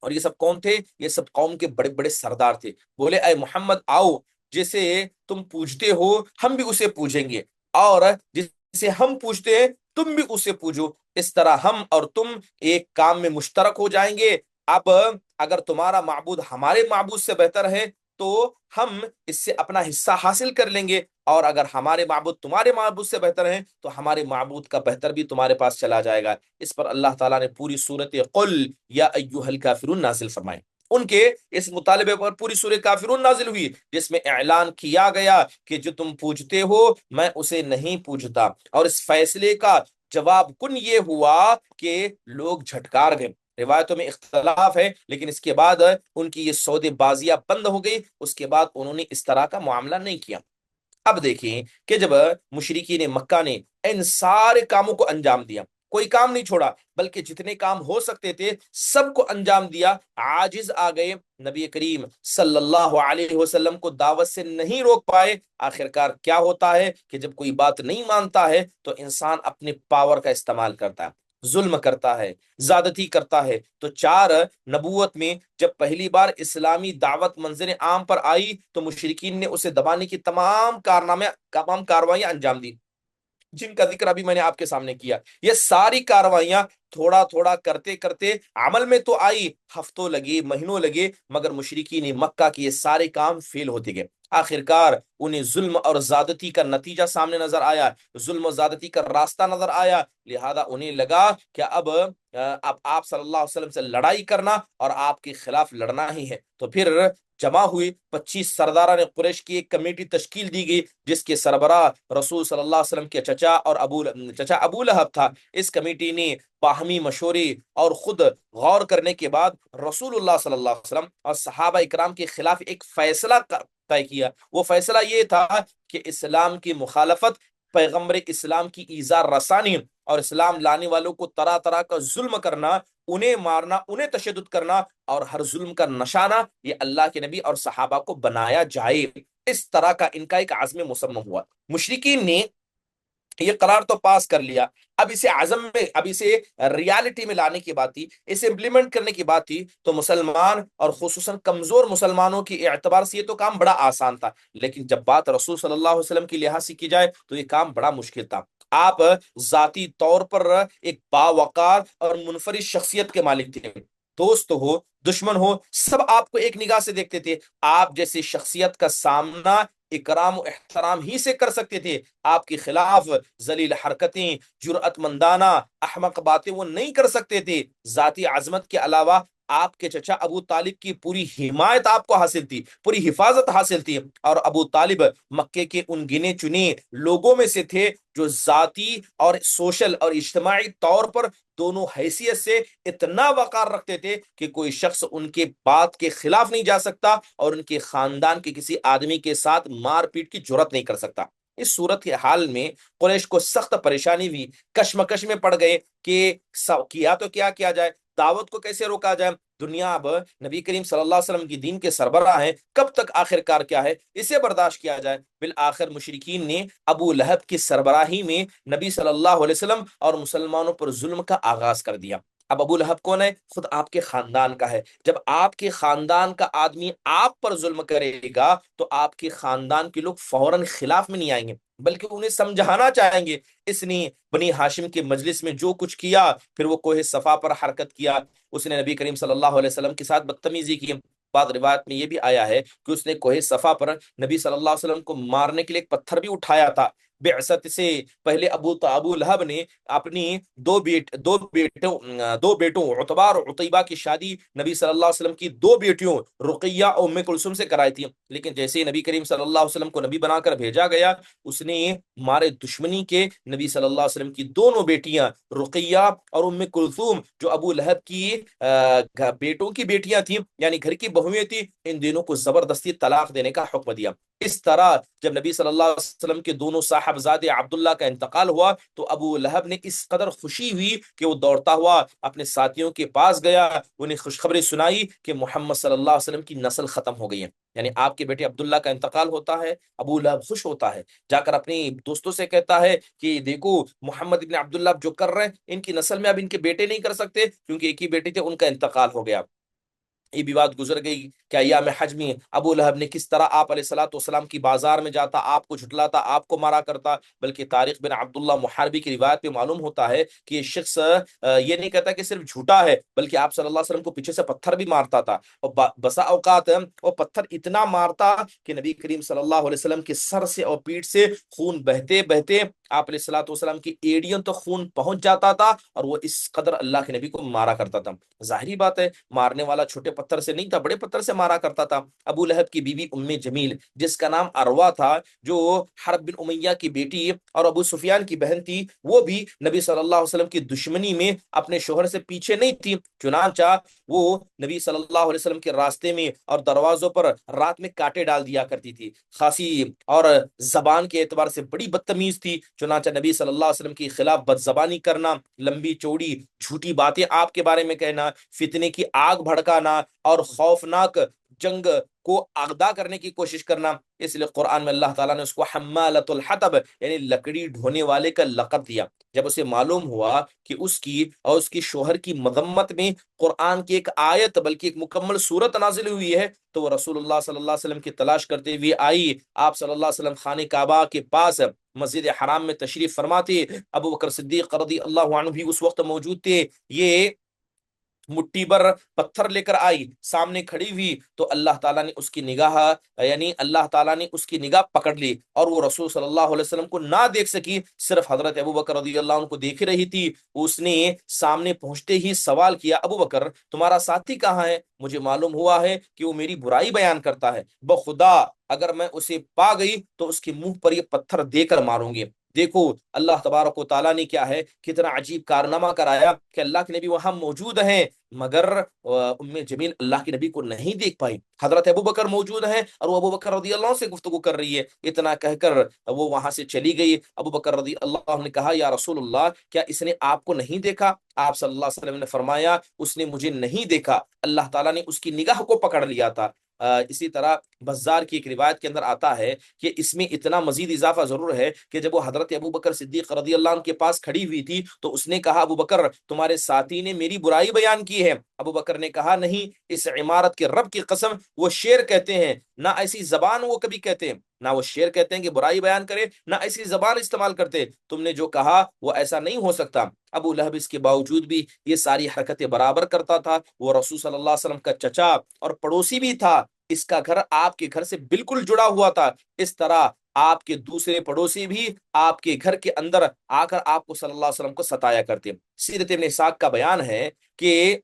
اور یہ سب کون تھے؟ یہ سب قوم کے بڑے بڑے سردار تھے۔ بولے، اے محمد آؤ، جسے تم پوجتے ہو ہم بھی اسے پوجیں گے، اور جسے ہم پوجتے ہیں تم بھی اسے پوجو، اس طرح ہم اور تم ایک کام میں مشترک ہو جائیں گے۔ اب اگر تمہارا معبود ہمارے معبود سے بہتر ہے تو ہم اس سے اپنا حصہ حاصل کر لیں گے، اور اگر ہمارے معبود تمہارے معبود سے بہتر ہیں تو ہمارے معبود کا بہتر بھی تمہارے پاس چلا جائے گا۔ اس پر اللہ تعالیٰ نے پوری صورت قل یا ایھا الکافرون نازل فرمائی۔ ان کے اس مطالبے پر پوری سورہ کافرون نازل ہوئی، جس میں اعلان کیا گیا کہ جو تم پوجتے ہو میں اسے نہیں پوجتا، اور اس فیصلے کا جواب کن یہ ہوا کہ لوگ جھٹکار گئے۔ روایتوں میں اختلاف ہے، لیکن اس کے بعد ان کی یہ سودے بازیاں بند ہو گئی، اس کے بعد انہوں نے اس طرح کا معاملہ نہیں کیا۔ اب دیکھیں کہ جب مشرکین مکہ نے ان سارے کاموں کو انجام دیا، کوئی کام نہیں چھوڑا، بلکہ جتنے کام ہو سکتے تھے سب کو انجام دیا، عاجز آ گئے، نبی کریم صلی اللہ علیہ وسلم کو دعوت سے نہیں روک پائے۔ آخرکار کیا ہوتا ہے کہ جب کوئی بات نہیں مانتا ہے تو انسان اپنے پاور کا استعمال کرتا ہے، ظلم کرتا ہے، زیادتی کرتا ہے۔ تو چار نبوت میں جب پہلی بار اسلامی دعوت منظر عام پر آئی تو مشرکین نے اسے دبانے کی تمام کاروائیاں انجام دی، جن کا ذکر ابھی میں نے آپ کے سامنے کیا۔ یہ ساری کاروائیاں تھوڑا تھوڑا کرتے کرتے عمل میں تو آئی، ہفتوں لگے، مہینوں لگے، مگر مشرکین مکہ کے یہ سارے کام فیل ہوتے گئے۔ آخرکار انہیں ظلم اور زیادتی کا نتیجہ سامنے نظر آیا، ظلم و زیادتی کا راستہ نظر آیا، لہذا انہیں لگا کہ اب آپ صلی اللہ علیہ وسلم سے لڑائی کرنا اور آپ کے خلاف لڑنا ہی ہے۔ تو پھر جمع ہوئی 25 سرداران قریش کی ایک کمیٹی تشکیل دی گئی، جس کے سربراہ رسول صلی اللہ علیہ وسلم کے چچا ابو لہب تھا۔ اس کمیٹی نے باہمی مشورے اور خود غور کرنے کے بعد رسول اللہ صلی اللہ علیہ وسلم اور صحابہ اکرام کے خلاف ایک فیصلہ طے کیا۔ وہ فیصلہ یہ تھا کہ اسلام کی مخالفت، پیغمبر اسلام کی ایذا رسانی اور اسلام لانے والوں کو طرح طرح کا ظلم کرنا، انہیں مارنا، انہیں تشدد کرنا اور ہر ظلم کا نشانہ یہ اللہ کے نبی اور صحابہ کو بنایا جائے۔ اس طرح کا ان کا ایک عزم مصمم ہوا۔ مشرکین نے یہ قرار تو پاس کر لیا، اب اسے عزم میں، اب اسے ریالٹی میں لانے کی بات تھی، اسے امپلیمنٹ کرنے کی بات تھی، تو مسلمان اور خصوصاً کمزور مسلمانوں کے اعتبار سے یہ تو کام بڑا آسان تھا، لیکن جب بات رسول صلی اللہ علیہ وسلم کی لحاظ سے کی جائے تو یہ کام بڑا مشکل تھا۔ آپ ذاتی طور پر ایک باوقار اور منفرد شخصیت کے مالک تھے، دوست ہو دشمن ہو سب آپ کو ایک نگاہ سے دیکھتے تھے۔ آپ جیسی شخصیت کا سامنا اکرام و احترام ہی سے کر سکتے تھے، آپ کے خلاف ذلیل حرکتیں، جرأت مندانہ احمق باتیں وہ نہیں کر سکتے تھے۔ ذاتی عظمت کے علاوہ آپ کے چچا ابو طالب کی پوری حمایت آپ کو حاصل تھی، پوری حفاظت حاصل تھی، اور ابو طالب مکے کے ان گنے چنے لوگوں میں سے تھے جو ذاتی اور سوشل اور اجتماعی طور پر دونوں حیثیت سے اتنا وقار رکھتے تھے کہ کوئی شخص ان کے بات کے خلاف نہیں جا سکتا اور ان کے خاندان کے کسی آدمی کے ساتھ مار پیٹ کی جرات نہیں کر سکتا۔ اس صورت کے حال میں قریش کو سخت پریشانی ہوئی، کشمکش میں پڑ گئے کہ کیا تو کیا کیا جائے، دعوت کو کیسے روکا جائے، دنیا اب نبی کریم صلی اللہ علیہ وسلم کی دین کے سربراہ ہیں، کب تک آخر کار کیا ہے اسے برداشت کیا جائے۔ بالآخر مشرکین نے ابو لہب کی سربراہی میں نبی صلی اللہ علیہ وسلم اور مسلمانوں پر ظلم کا آغاز کر دیا۔ اب ابو لہب کون ہے؟ خود آپ کے خاندان کا ہے۔ جب آپ کے خاندان کا آدمی آپ پر ظلم کرے گا تو آپ کے خاندان کے لوگ فوراً خلاف میں نہیں آئیں گے، بلکہ انہیں سمجھانا چاہیں گے۔ اس نے بنی ہاشم کے مجلس میں جو کچھ کیا، پھر وہ کوہ صفا پر حرکت کیا، اس نے نبی کریم صلی اللہ علیہ وسلم کے ساتھ بدتمیزی کی۔ بعض روایت میں یہ بھی آیا ہے کہ اس نے کوہ صفا پر نبی صلی اللہ علیہ وسلم کو مارنے کے لیے ایک پتھر بھی اٹھایا تھا۔ بعثت سے پہلے ابو لہب نے اپنی دو بیٹوں عتبہ اور عتیبہ کی شادی نبی صلی اللہ علیہ وسلم کی دو بیٹیوں رقیہ اور ام کلثوم سے کرائی تھی، لیکن جیسے ہی نبی کریم صلی اللہ علیہ وسلم کو نبی بنا کر بھیجا گیا، اس نے مارے دشمنی کے نبی صلی اللہ علیہ وسلم کی دونوں بیٹیاں رقیہ اور ام کلثوم جو ابو لہب کی بیٹوں کی بیٹیاں تھیں، یعنی گھر کی بہویں تھیں، ان دونوں کو زبردستی طلاق دینے کا حکم دیا۔ اس طرح جب نبی صلی اللہ علیہ وسلم کے دونوں صاحبزادے عبداللہ کا انتقال ہوا تو ابو لہب نے اس قدر خوشی ہوئی کہ وہ دوڑتا ہوا اپنے ساتھیوں کے پاس گیا، انہیں خوشخبری سنائی کہ محمد صلی اللہ علیہ وسلم کی نسل ختم ہو گئی ہے، یعنی آپ کے بیٹے عبداللہ کا انتقال ہوتا ہے۔ ابو لہب خوش ہوتا ہے، جا کر اپنے دوستوں سے کہتا ہے کہ دیکھو محمد ابن عبداللہ جو کر رہے ہیں، ان کی نسل میں اب ان کے بیٹے نہیں کر سکتے کیونکہ ایک ہی بیٹے تھے، ان کا انتقال ہو گیا۔ یہ بھی بات گزر گئی کہ ایام حج میں ابو لہب نے کس طرح آپ علیہ الصلوۃ والسلام کی بازار میں جاتا، آپ کو جھٹلاتا، آپ کو مارا کرتا، بلکہ طارق بن عبداللہ محاربی کی روایت میں معلوم ہوتا ہے کہ یہ شخص یہ نہیں کہتا کہ صرف جھوٹا ہے، بلکہ آپ صلی اللہ علیہ وسلم کو پیچھے سے پتھر بھی مارتا تھا، اور بسا اوقات وہ پتھر اتنا مارتا کہ نبی کریم صلی اللہ علیہ وسلم کے سر سے اور پیٹھ سے خون بہتے بہتے آپ علیہ الصلوۃ والسلام کی ایڑیوں تو خون پہنچ جاتا تھا، اور وہ اس قدر اللہ کے نبی کو مارا کرتا تھا۔ ظاہری بات ہے مارنے والا چھوٹے پتھر سے نہیں تھا، بڑے پتھر سے مارا کرتا تھا۔ ابو لہب کی بیوی ام جمیل، جس کا نام اروا تھا، جو حرب بن امیہ کی بیٹی اور ابو سفیان کی بہن تھی، وہ بھی نبی صلی اللہ علیہ وسلم کی دشمنی میں اپنے شوہر سے پیچھے نہیں تھی، چنانچہ وہ نبی صلی اللہ علیہ وسلم کے راستے میں اور دروازوں پر رات میں کانٹے ڈال دیا کرتی تھی، خاصی اور زبان کے اعتبار سے بڑی بدتمیز تھی، چنانچہ نبی صلی اللہ علیہ وسلم کے خلاف بد زبانی کرنا، لمبی چوڑی جھوٹی باتیں آپ کے بارے میں کہنا، فتنے کی آگ بھڑکانا اور خوفناک جنگ کو اغدا کرنے کی کوشش کرنا۔ اس لیے قرآن میں اللہ تعالیٰ نے اس کو حمالۃ الحطب یعنی لکڑی ڈھونے والے کا لقب دیا۔ جب اسے معلوم ہوا کہ اس کی اور اس کی شوہر کی مذمت میں قرآن کی ایک آیت بلکہ ایک مکمل صورت نازل ہوئی ہے، تو وہ رسول اللہ صلی اللہ علیہ وسلم کی تلاش کرتے ہوئے آئی۔ آپ صلی اللہ علیہ وسلم خانہ کعبہ کے پاس مسجد حرام میں تشریف فرما تھے، ابو بکر صدیق رضی اللہ عنہ بھی اس وقت موجود تھے۔ یہ مٹھی بھر پتھر لے کر آئی، سامنے کھڑی ہوئی، تو اللہ تعالیٰ نے اس کی نگاہ یعنی اللہ تعالیٰ نے اس کی نگاہ پکڑ لی، اور وہ رسول صلی اللہ علیہ وسلم کو نہ دیکھ سکی، صرف حضرت ابو بکر رضی اللہ عنہ کو دیکھ رہی تھی۔ اس نے سامنے پہنچتے ہی سوال کیا، ابو بکر تمہارا ساتھی کہاں ہے؟ مجھے معلوم ہوا ہے کہ وہ میری برائی بیان کرتا ہے، بخدا اگر میں اسے پا گئی تو اس کے منہ پر یہ پتھر دے کر ماروں گی۔ دیکھو اللہ تبارک و تعالیٰ نے کیا ہے کتنا عجیب کارنامہ کرایا کہ اللہ کے نبی وہاں موجود ہیں، مگر ام جمیل اللہ کے نبی کو نہیں دیکھ پائی، حضرت ابو بکر موجود ہیں اور وہ ابو بکر رضی اللہ عنہ سے گفتگو کر رہی ہے، اتنا کہہ کر وہ وہاں سے چلی گئی۔ ابو بکر رضی اللہ عنہ نے کہا، یا رسول اللہ کیا اس نے آپ کو نہیں دیکھا؟ آپ صلی اللہ علیہ وسلم نے فرمایا، اس نے مجھے نہیں دیکھا، اللہ تعالیٰ نے اس کی نگاہ کو پکڑ لیا تھا۔ اسی طرح بزار کی ایک روایت کے اندر آتا ہے کہ اس میں اتنا مزید اضافہ ضرور ہے کہ جب وہ حضرت ابو بکر صدیق رضی اللہ عنہ کے پاس کھڑی ہوئی تھی تو اس نے کہا، ابو بکر تمہارے ساتھی نے میری برائی بیان کی ہے۔ ابو بکر نے کہا، نہیں، اس عمارت کے رب کی قسم وہ شعر کہتے ہیں، نہ ایسی زبان وہ کبھی کہتے ہیں، نہ وہ شعر کہتے ہیں کہ برائی بیان کرے، نہ ایسی زبان استعمال کرتے، تم نے جو کہا وہ ایسا نہیں ہو سکتا۔ ابو لہب اس کے باوجود بھی یہ ساری حرکتیں برابر کرتا تھا، وہ رسول صلی اللہ علیہ وسلم کا چچا اور پڑوسی بھی تھا، اس کا گھر آپ کے گھر سے بالکل جڑا ہوا تھا، اس طرح آپ کے دوسرے پڑوسی بھی آپ کے گھر کے اندر آ کر آپ کو صلی اللہ علیہ وسلم کو ستایا کرتے۔ سیرت ابن اسحاق کا بیان ہے کہ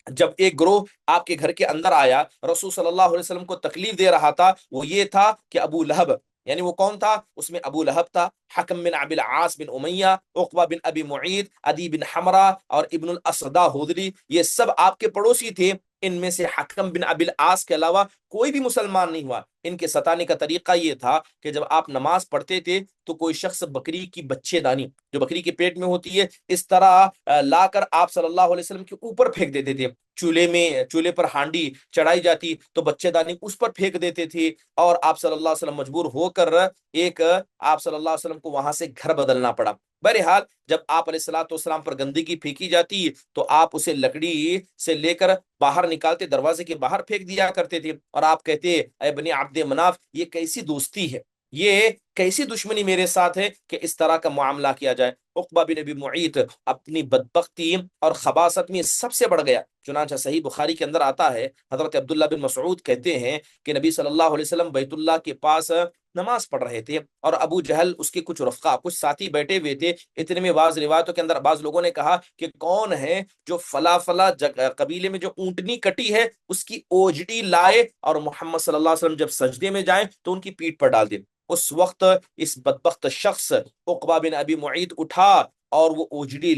جب ایک گروہ آپ کے گھر کے اندر آیا، رسول صلی اللہ علیہ وسلم کو تکلیف دے رہا تھا، وہ یہ تھا کہ ابو لہب، یعنی وہ کون تھا؟ اس میں ابو لہب تھا، حکم بن ابی العاص بن امیہ، عقبہ بن ابی معیط، عدی بن حمرہ اور ابن الاسدہ ہودری، یہ سب آپ کے پڑوسی تھے۔ ان میں سے حکم بن ابی العاص کے علاوہ کوئی بھی مسلمان نہیں ہوا۔ ان کے ستانے کا طریقہ یہ تھا کہ جب آپ نماز پڑھتے تھے تو کوئی شخص بکری کی بچے دانی جو بکری کے پیٹ میں ہوتی ہے، اس طرح لا کر آپ صلی اللہ علیہ وسلم کے اوپر پھینک دیتے تھے۔ چولہے پر ہانڈی چڑھائی جاتی تو بچے دانی اس پر پھینک دیتے تھے، اور آپ صلی اللہ علیہ وسلم مجبور ہو کر آپ صلی اللہ علیہ وسلم کو وہاں سے گھر بدلنا پڑا۔ بہرحال جب آپ علیہ الصلوۃ والسلام پر گندگی پھینکی جاتی تو آپ اسے لکڑی سے لے کر باہر نکالتے، دروازے کے باہر پھینک دیا کرتے تھے، اور آپ کہتے، اے بنی عبد مناف، یہ کیسی دوستی ہے، یہ کیسی دشمنی میرے ساتھ ہے کہ اس طرح کا معاملہ کیا جائے۔ عقبہ بن ابی معیط اپنی بدبختی اور خباثت میں سب سے بڑھ گیا، چنانچہ صحیح بخاری کے اندر آتا ہے، حضرت عبداللہ بن مسعود کہتے ہیں کہ نبی صلی اللہ علیہ وسلم بیت اللہ کے پاس نماز پڑھ رہے تھے، اور ابو جہل اس کے کچھ رفقا، کچھ ساتھی بیٹھے ہوئے تھے۔ اتنے میں بعض روایتوں کے اندر بعض لوگوں نے کہا کہ کون ہے جو فلا فلا قبیلے میں جو اونٹنی کٹی ہے اس کی اوجڑی لائے اور محمد صلی اللہ علیہ وسلم جب سجدے میں جائیں تو ان کی پیٹھ پر ڈال دے۔ اس وقت اس بدبخت شخص عقبہ بن ابی معیط اٹھا اور وہ اوجڑی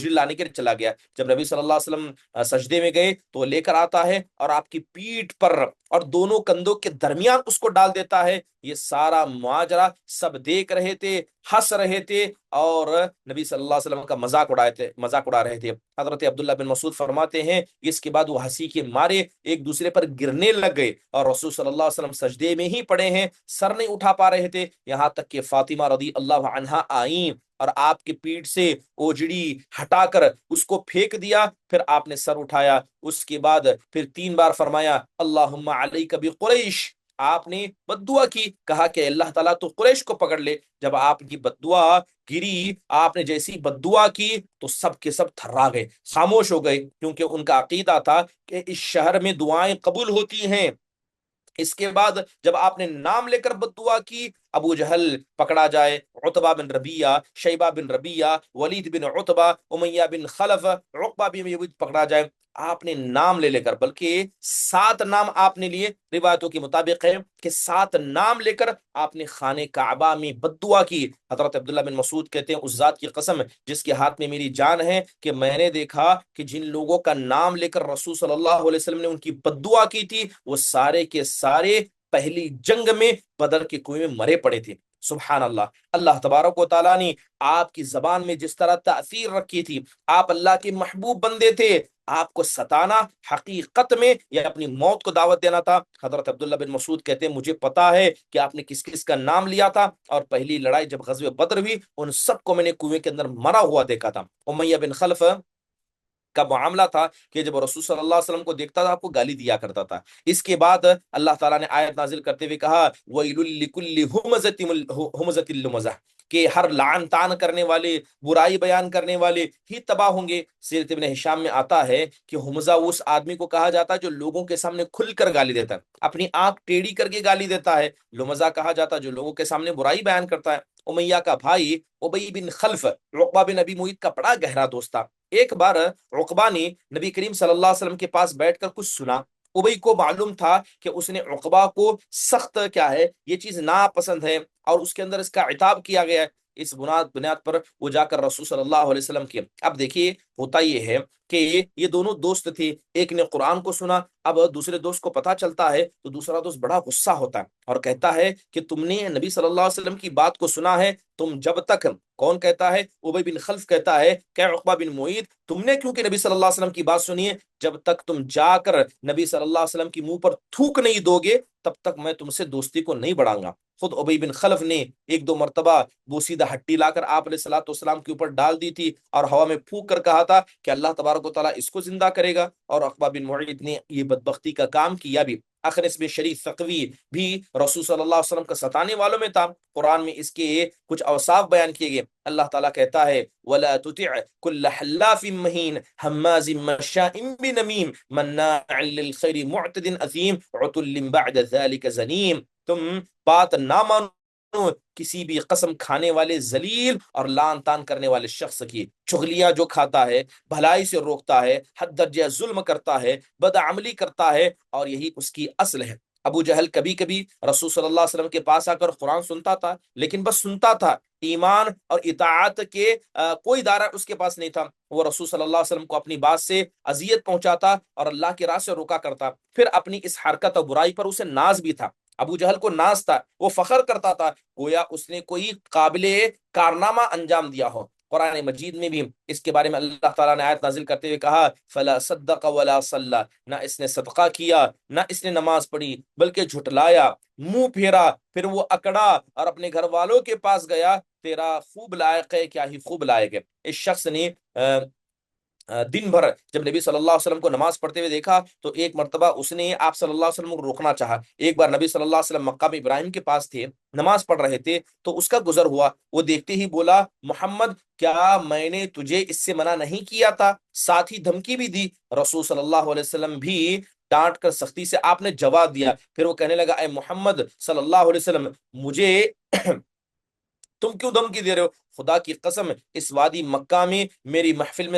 لانے کے لیے چلا گیا۔ جب نبی صلی اللہ علیہ وسلم سجدے میں گئے تو وہ لے کر آتا ہے اور آپ کی پیٹھ پر اور دونوں کندھوں کے درمیان اس کو ڈال دیتا ہے۔ یہ سارا ماجرا سب دیکھ رہے تھے، ہنس رہے تھے اور نبی صلی اللہ علیہ وسلم کا مذاق اڑا رہے تھے۔ حضرت عبداللہ بن مسعود فرماتے ہیں اس کے بعد وہ ہنسی کے مارے ایک دوسرے پر گرنے لگ گئے اور رسول صلی اللہ علیہ وسلم سجدے میں ہی پڑے ہیں، سر نہیں اٹھا پا رہے تھے، یہاں تک کہ فاطمہ رضی اللہ عنہا آئیں اور آپ کے پیٹھ سے اوجڑی ہٹا کر اس کو پھینک دیا، پھر آپ نے سر اٹھایا، اس کے بعد پھر 3 بار فرمایا اللہم علیک بقریش، آپ نے بد دعا کی، کہا کہ اللہ تعالیٰ تو قریش کو پکڑ لے۔ جب آپ کی بد دعا گری، آپ نے جیسی بد دعا کی تو سب کے سب تھرا گئے، خاموش ہو گئے، کیونکہ ان کا عقیدہ تھا کہ اس شہر میں دعائیں قبول ہوتی ہیں۔ اس کے بعد جب آپ نے نام لے کر بد دعا کی، ابو جہل پکڑا جائے، عتبہ بن ربیہ، شیبہ بن ربیہ، ولید بن عتبہ، امیہ بن خلف، عقبہ بن یزید پکڑا جائے، آپ نے نام لے لے کر، بلکہ 7 نام آپ نے لیے، روایتوں کے مطابق ہے کہ 7 نام لے کر آپ نے خانہ کعبہ میں بد دعا کی۔ حضرت عبداللہ بن مسعود کہتے ہیں اس ذات کی قسم جس کے ہاتھ میں میری جان ہے کہ میں نے دیکھا کہ جن لوگوں کا نام لے کر رسول صلی اللہ علیہ وسلم نے ان کی بد دعا کی تھی وہ سارے کے سارے پہلی جنگ میں بدر کے کنویں میں مرے پڑے تھے۔ سبحان اللہ، اللہ تبارک و تعالیٰ نے آپ کی زبان میں جس طرح تاثیر رکھی تھی، آپ اللہ کے محبوب بندے تھے، آپ کو ستانا حقیقت میں یا اپنی موت کو دعوت دینا تھا۔ حضرت عبداللہ بن مسعود کہتے ہیں مجھے پتا ہے کہ آپ نے کس کس کا نام لیا تھا، اور پہلی لڑائی جب غزوہ بدر ہوئی ان سب کو میں نے کنویں کے اندر مرا ہوا دیکھا تھا۔ امیہ بن خلف کا معاملہ تھا کہ جب رسول صلی اللہ علیہ وسلم کو دیکھتا تھا آپ کو گالی دیا کرتا تھا۔ اس کے بعد اللہ تعالیٰ نے آیت نازل کرتے ہوئے کہا وَيْلٌ لِكُلِّ ہُمَزَةٍ لُمَزَةٍ، کہ ہر لعن تان کرنے والے، برائی بیان کرنے والے ہی تباہ ہوں گے۔ سیرت ابن ہشام میں آتا ہے کہ ہمزہ اس آدمی کو کہا جاتا ہے جو لوگوں کے سامنے کھل کر گالی دیتا ہے، اپنی آنکھ ٹیڑھی کر کے گالی دیتا ہے۔ لمزہ کہا جاتا ہے جو لوگوں کے سامنے برائی بیان کرتا ہے۔ امیہ کا بھائی ابی بن خلف عقبہ بن ابی معیط کا بڑا گہرا دوست تھا۔ ایک بار عقبہ نے نبی کریم صلی اللہ علیہ وسلم کے پاس بیٹھ کر کچھ سنا، ابی کو معلوم تھا کہ اس نے عقبہ کو سخت کیا ہے یہ چیز ناپسند ہے اور اس کے اندر اس کا عتاب کیا گیا ہے۔ اس بنیاد پر وہ جا کر رسول صلی اللہ علیہ وسلم کی، اب دیکھیے ہوتا یہ ہے کہ یہ دونوں دوست تھے، ایک نے قرآن کو سنا، اب دوسرے دوست کو پتا چلتا ہے تو دوسرا دوست بڑا غصہ ہوتا ہے اور کہتا ہے کہ تم نے نبی صلی اللہ علیہ وسلم کی بات کو سنا ہے، تم جب تک، کون کہتا ہے؟ ابی بن خلف کہتا ہے کہ عقبہ بن معیط تم نے کیونکہ نبی صلی اللہ علیہ وسلم کی بات سنی ہے، جب تک تم جا کر نبی صلی اللہ علیہ وسلم کی منہ پر تھوک نہیں دو گے تب تک میں تم سے دوستی کو نہیں بڑھاؤں گا۔ خود ابی بن خلف نے 1-2 مرتبہ بوسیدہ ہٹی لا کر آپ علیہ الصلوۃ والسلام کے اوپر ڈال دی تھی اور ہوا میں پھونک کر کہا تھا کہ اللہ تبارک و تعالیٰ اس کو زندہ کرے گا، اور عقبہ بن معیط نے یہ بدبختی کا کام کیا بھی۔ اخنس بن شریف ثقفی بھی رسول صلی اللہ علیہ وسلم کا ستانے والوں میں تھا، قرآن میں اس کے کچھ اوصاف بیان کیے گئے۔ اللہ تعالیٰ کہتا ہے وَلَا تُطِعْ كُلَّ حَلَّافٍ مَّهِينٍ هَمَّازٍ مَّشَّاءٍ بِنَمِيمٍ مَّنَّاعٍ لِّلْخَيْرِ مُعْتَدٍ أَثِيمٍ عُتُلٍّ بَعْدَ ذَلِكَ زَنِيمٍ، تم بات نہ مانو کسی بھی قسم کھانے والے ذلیل اور لعن تان کرنے والے شخص کی، چغلیاں جو کھاتا ہے، بھلائی سے روکتا ہے، حد درجہ ظلم کرتا ہے، بدعملی کرتا ہے، اور یہی اس کی اصل ہے۔ ابو جہل کبھی کبھی رسول صلی اللہ علیہ وسلم کے پاس آ کر قرآن سنتا تھا لیکن بس سنتا تھا، ایمان اور اطاعت کے کوئی دائرہ اس کے پاس نہیں تھا۔ وہ رسول صلی اللہ علیہ وسلم کو اپنی بات سے اذیت پہنچاتا اور اللہ کی راہ سے روکا کرتا، پھر اپنی اس حرکت اور برائی پر اسے ناز بھی تھا۔ ابو جہل کو ناز تھا، وہ فخر کرتا تھا گویا اس نے کوئی قابل کارنامہ انجام دیا ہو۔ قرآن مجید میں بھی اس کے بارے میں اللہ تعالیٰ نے آیت نازل کرتے ہوئے کہا فلا صدق ولا صلی، نہ اس نے صدقہ کیا نہ اس نے نماز پڑھی بلکہ جھٹلایا، منہ پھیرا، پھر وہ اکڑا اور اپنے گھر والوں کے پاس گیا، تیرا خوب لائق ہے، کیا ہی خوب لائق ہے۔ اس شخص نے دن بھر جب نبی صلی اللہ علیہ وسلم کو نماز پڑھتے ہوئے دیکھا تو ایک مرتبہ اس نے آپ صلی اللہ علیہ وسلم کو روکنا چاہا۔ ایک بار نبی صلی اللہ علیہ وسلم مقام ابراہیم کے پاس تھے، نماز پڑھ رہے تھے تو اس کا گزر ہوا، وہ دیکھتے ہی بولا محمد کیا میں نے تجھے اس سے منع نہیں کیا تھا؟ ساتھ ہی دھمکی بھی دی۔ رسول صلی اللہ علیہ وسلم بھی ڈانٹ کر سختی سے آپ نے جواب دیا، پھر وہ کہنے لگا اے محمد صلی اللہ علیہ وسلم مجھے تم کیوں دھمکی دے رہے ہو؟ خدا کی قسم اس وادی مکہ میں میری محفل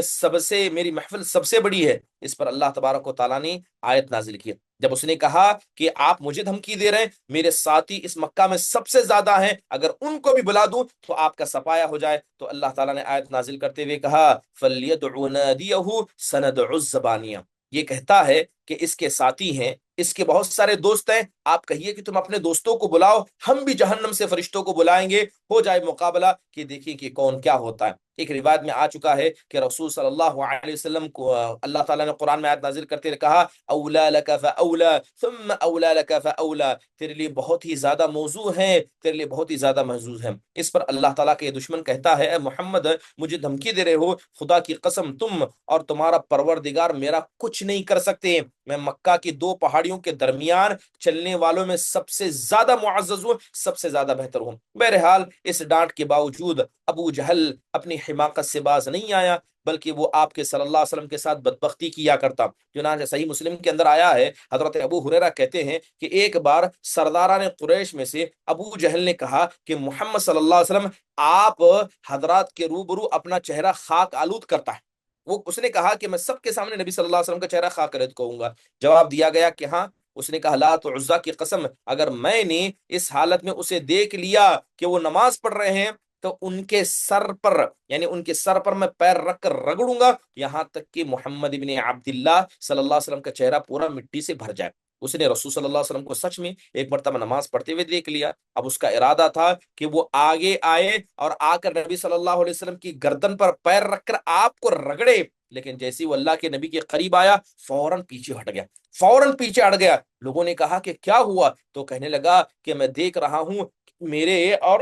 سب سے بڑی ہے۔ اس پر اللہ تبارک و تعالیٰ نے آیت نازل کی، جب اس نے کہا کہ آپ مجھے دھمکی دے رہے ہیں، میرے ساتھی اس مکہ میں سب سے زیادہ ہیں، اگر ان کو بھی بلا دوں تو آپ کا سفایا ہو جائے، تو اللہ تعالیٰ نے آیت نازل کرتے ہوئے کہا فَلْيَدْعُ نَادِيَهُ سَنَدْعُ الزَّبَانِيَةَ، یہ کہتا ہے کہ اس کے ساتھی ہیں، اس کے بہت سارے دوست ہیں، آپ کہیے کہ تم اپنے دوستوں کو بلاؤ، ہم بھی جہنم سے فرشتوں کو بلائیں گے، ہو جائے مقابلہ کہ دیکھیں کہ کون کیا ہوتا ہے۔ ایک روایت میں آ چکا ہے کہ رسول صلی اللہ علیہ وسلم کو اللہ تعالیٰ نے قرآن میں آیت نازل کرتے ہوئے کہا اولا لک فاولا ثم اولا لک فاولا، تیرے لیے بہت ہی زیادہ موضوع ہے، تیرے لیے بہت ہی زیادہ محظوظ ہے۔ اس پر اللہ تعالیٰ کے دشمن کہتا ہے اے محمد مجھے دھمکی دے رہے ہو، خدا کی قسم تم اور تمہارا پروردگار میرا کچھ نہیں کر سکتے، میں مکہ کی دو پہاڑیوں کے درمیان چلنے والوں میں سب سے زیادہ معزز ہوں، سب سے زیادہ بہتر ہوں۔ بہرحال اس ڈانٹ کے باوجود ابو جہل اپنی حماقت سے باز نہیں آیا، بلکہ وہ آپ کے صلی اللہ علیہ وسلم کے ساتھ بدبختی کیا کرتا۔ چنانچہ صحیح مسلم کے اندر آیا ہے، حضرت ابو ہریرہ کہتے ہیں کہ ایک بار سرداران قریش میں سے ابو جہل نے کہا کہ محمد صلی اللہ علیہ وسلم آپ حضرات کے روبرو اپنا چہرہ خاک آلود کرتا ہے۔ اس نے کہا کہ میں سب کے سامنے نبی صلی اللہ علیہ وسلم کا چہرہ خاک آلود کہوں گا۔ جواب دیا گیا کہ ہاں۔ اس نے کہا لات و عزا کی قسم اگر میں نے اس حالت میں اسے دیکھ لیا کہ وہ نماز پڑھ رہے ہیں تو ان کے سر پر، یعنی ان کے سر پر میں پیر رکھ کر رگڑوں گا یہاں تک کہ محمد ابن عبداللہ صلی اللہ علیہ وسلم کا چہرہ پورا مٹی سے بھر جائے۔ اس نے رسول صلی اللہ علیہ وسلم کو سچ میں ایک مرتبہ نماز پڑھتے ہوئے دیکھ لیا۔ اب اس کا ارادہ تھا کہ وہ آگے آئے اور آ کر نبی صلی اللہ علیہ وسلم کی گردن پر پیر رکھ کر آپ کو رگڑے، لیکن جیسے وہ اللہ کے نبی کے قریب آیا فوراً پیچھے ہٹ گیا، فوراً پیچھے ہٹ گیا۔ لوگوں نے کہا کہ کیا ہوا؟ تو کہنے لگا کہ میں دیکھ رہا ہوں میرے اور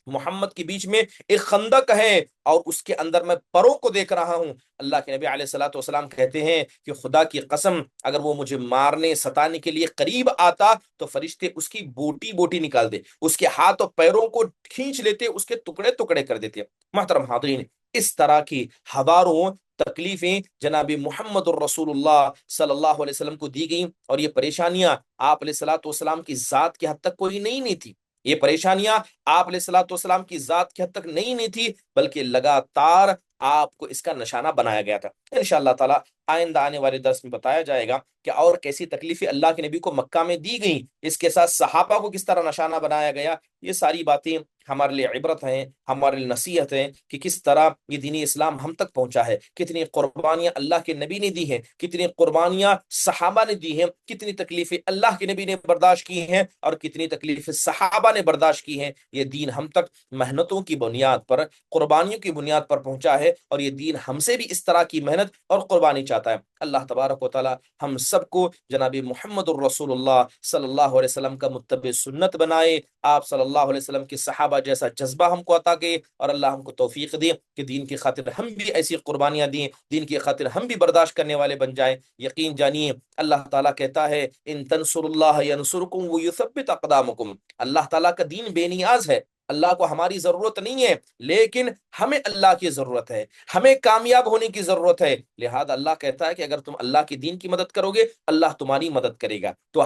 محمد کے بیچ میں ایک خندق ہے اور اس کے اندر میں پروں کو دیکھ رہا ہوں۔ اللہ کے نبی علیہ الصلوۃ والسلام کہتے ہیں کہ خدا کی قسم اگر وہ مجھے مارنے ستانے کے لیے قریب آتا تو فرشتے اس کی بوٹی بوٹی نکال دے، اس کے ہاتھ اور پیروں کو کھینچ لیتے، اس کے ٹکڑے ٹکڑے کر دیتے۔ محترم حاضرین، اس طرح کی ہزاروں تکلیفیں جناب محمد الرسول اللہ صلی اللہ علیہ وسلم کو دی گئیں، اور یہ پریشانیاں آپ علیہ الصلوۃ والسلام کی ذات کی حد تک کوئی نہیں تھی۔ یہ پریشانیاں آپ علیہ الصلوۃ والسلام کی ذات کی حد تک نہیں تھی، بلکہ لگاتار آپ کو اس کا نشانہ بنایا گیا تھا۔ انشاءاللہ تعالی آئندہ آنے والے درس میں بتایا جائے گا کہ اور کیسی تکلیفیں اللہ کے نبی کو مکہ میں دی گئیں، اس کے ساتھ صحابہ کو کس طرح نشانہ بنایا گیا۔ یہ ساری باتیں ہمارے لیے عبرت ہیں، ہمارے لیے نصیحت ہیں کہ کس طرح یہ دین اسلام ہم تک پہنچا ہے، کتنی قربانیاں اللہ کے نبی نے دی ہیں، کتنی قربانیاں صحابہ نے دی ہیں، کتنی تکلیفیں اللہ کے نبی نے برداشت کی ہیں اور کتنی تکلیفیں صحابہ نے برداشت کی ہیں۔ یہ دین ہم تک محنتوں کی بنیاد پر، قربانیوں کی بنیاد پر پہنچا ہے، اور یہ دین ہم سے بھی اس طرح کی محنت اور قربانی چاہتا ہے۔ اللہ تبارک و تعالی ہم سب کو جناب محمد الرسول اللہ صلی اللہ علیہ وسلم کا متبع سنت بنائے، آپ صلی اللہ علیہ وسلم کے صحابہ جیسا جذبہ ہم کو عطا کرے، اور اللہ ہم کو توفیق دے کہ دین کی خاطر ہم بھی ایسی قربانیاں دیں، دین کی خاطر ہم بھی برداشت کرنے والے بن جائیں۔ یقین جانیے اللہ تعالیٰ کہتا ہے ان تنصر اللہ ینصرکم ویثبت اقدامکم، اللہ تعالیٰ کا دین بے نیاز ہے، اللہ کو ہماری ضرورت نہیں ہے، لیکن ہمیں اللہ کی ضرورت ہے، ہمیں کامیاب ہونے کی ضرورت ہے۔ لہذا اللہ کہتا ہے کہ اگر تم اللہ کے دین کی مدد کرو گے اللہ تمہاری مدد کرے گا۔ تو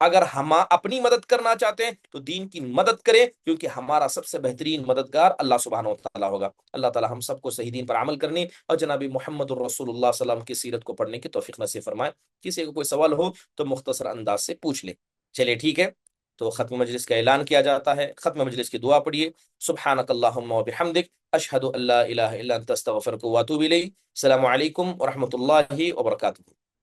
اگر ہم اپنی مدد کرنا چاہتے ہیں تو دین کی مدد کریں، کیونکہ ہمارا سب سے بہترین مددگار اللہ سبحانہ و تعالیٰ ہوگا۔ اللہ تعالیٰ ہم سب کو صحیح دین پر عمل کرنے اور جناب محمد الرسول اللہ صلی اللہ علیہ وسلم کی سیرت کو پڑھنے کی توفیق نصیب فرمائے۔ کسی کو کوئی سوال ہو تو مختصر انداز سے پوچھ لے۔ چلے ٹھیک ہے، تو ختم مجلس کا اعلان کیا جاتا ہے۔ ختم مجلس کی دعا پڑھیے، سبحانک اللہم و بحمدک اشہد ان لا الہ الا انت استغفرک و اتوب الیک۔ السلام علیکم ورحمۃ اللہ وبرکاتہ۔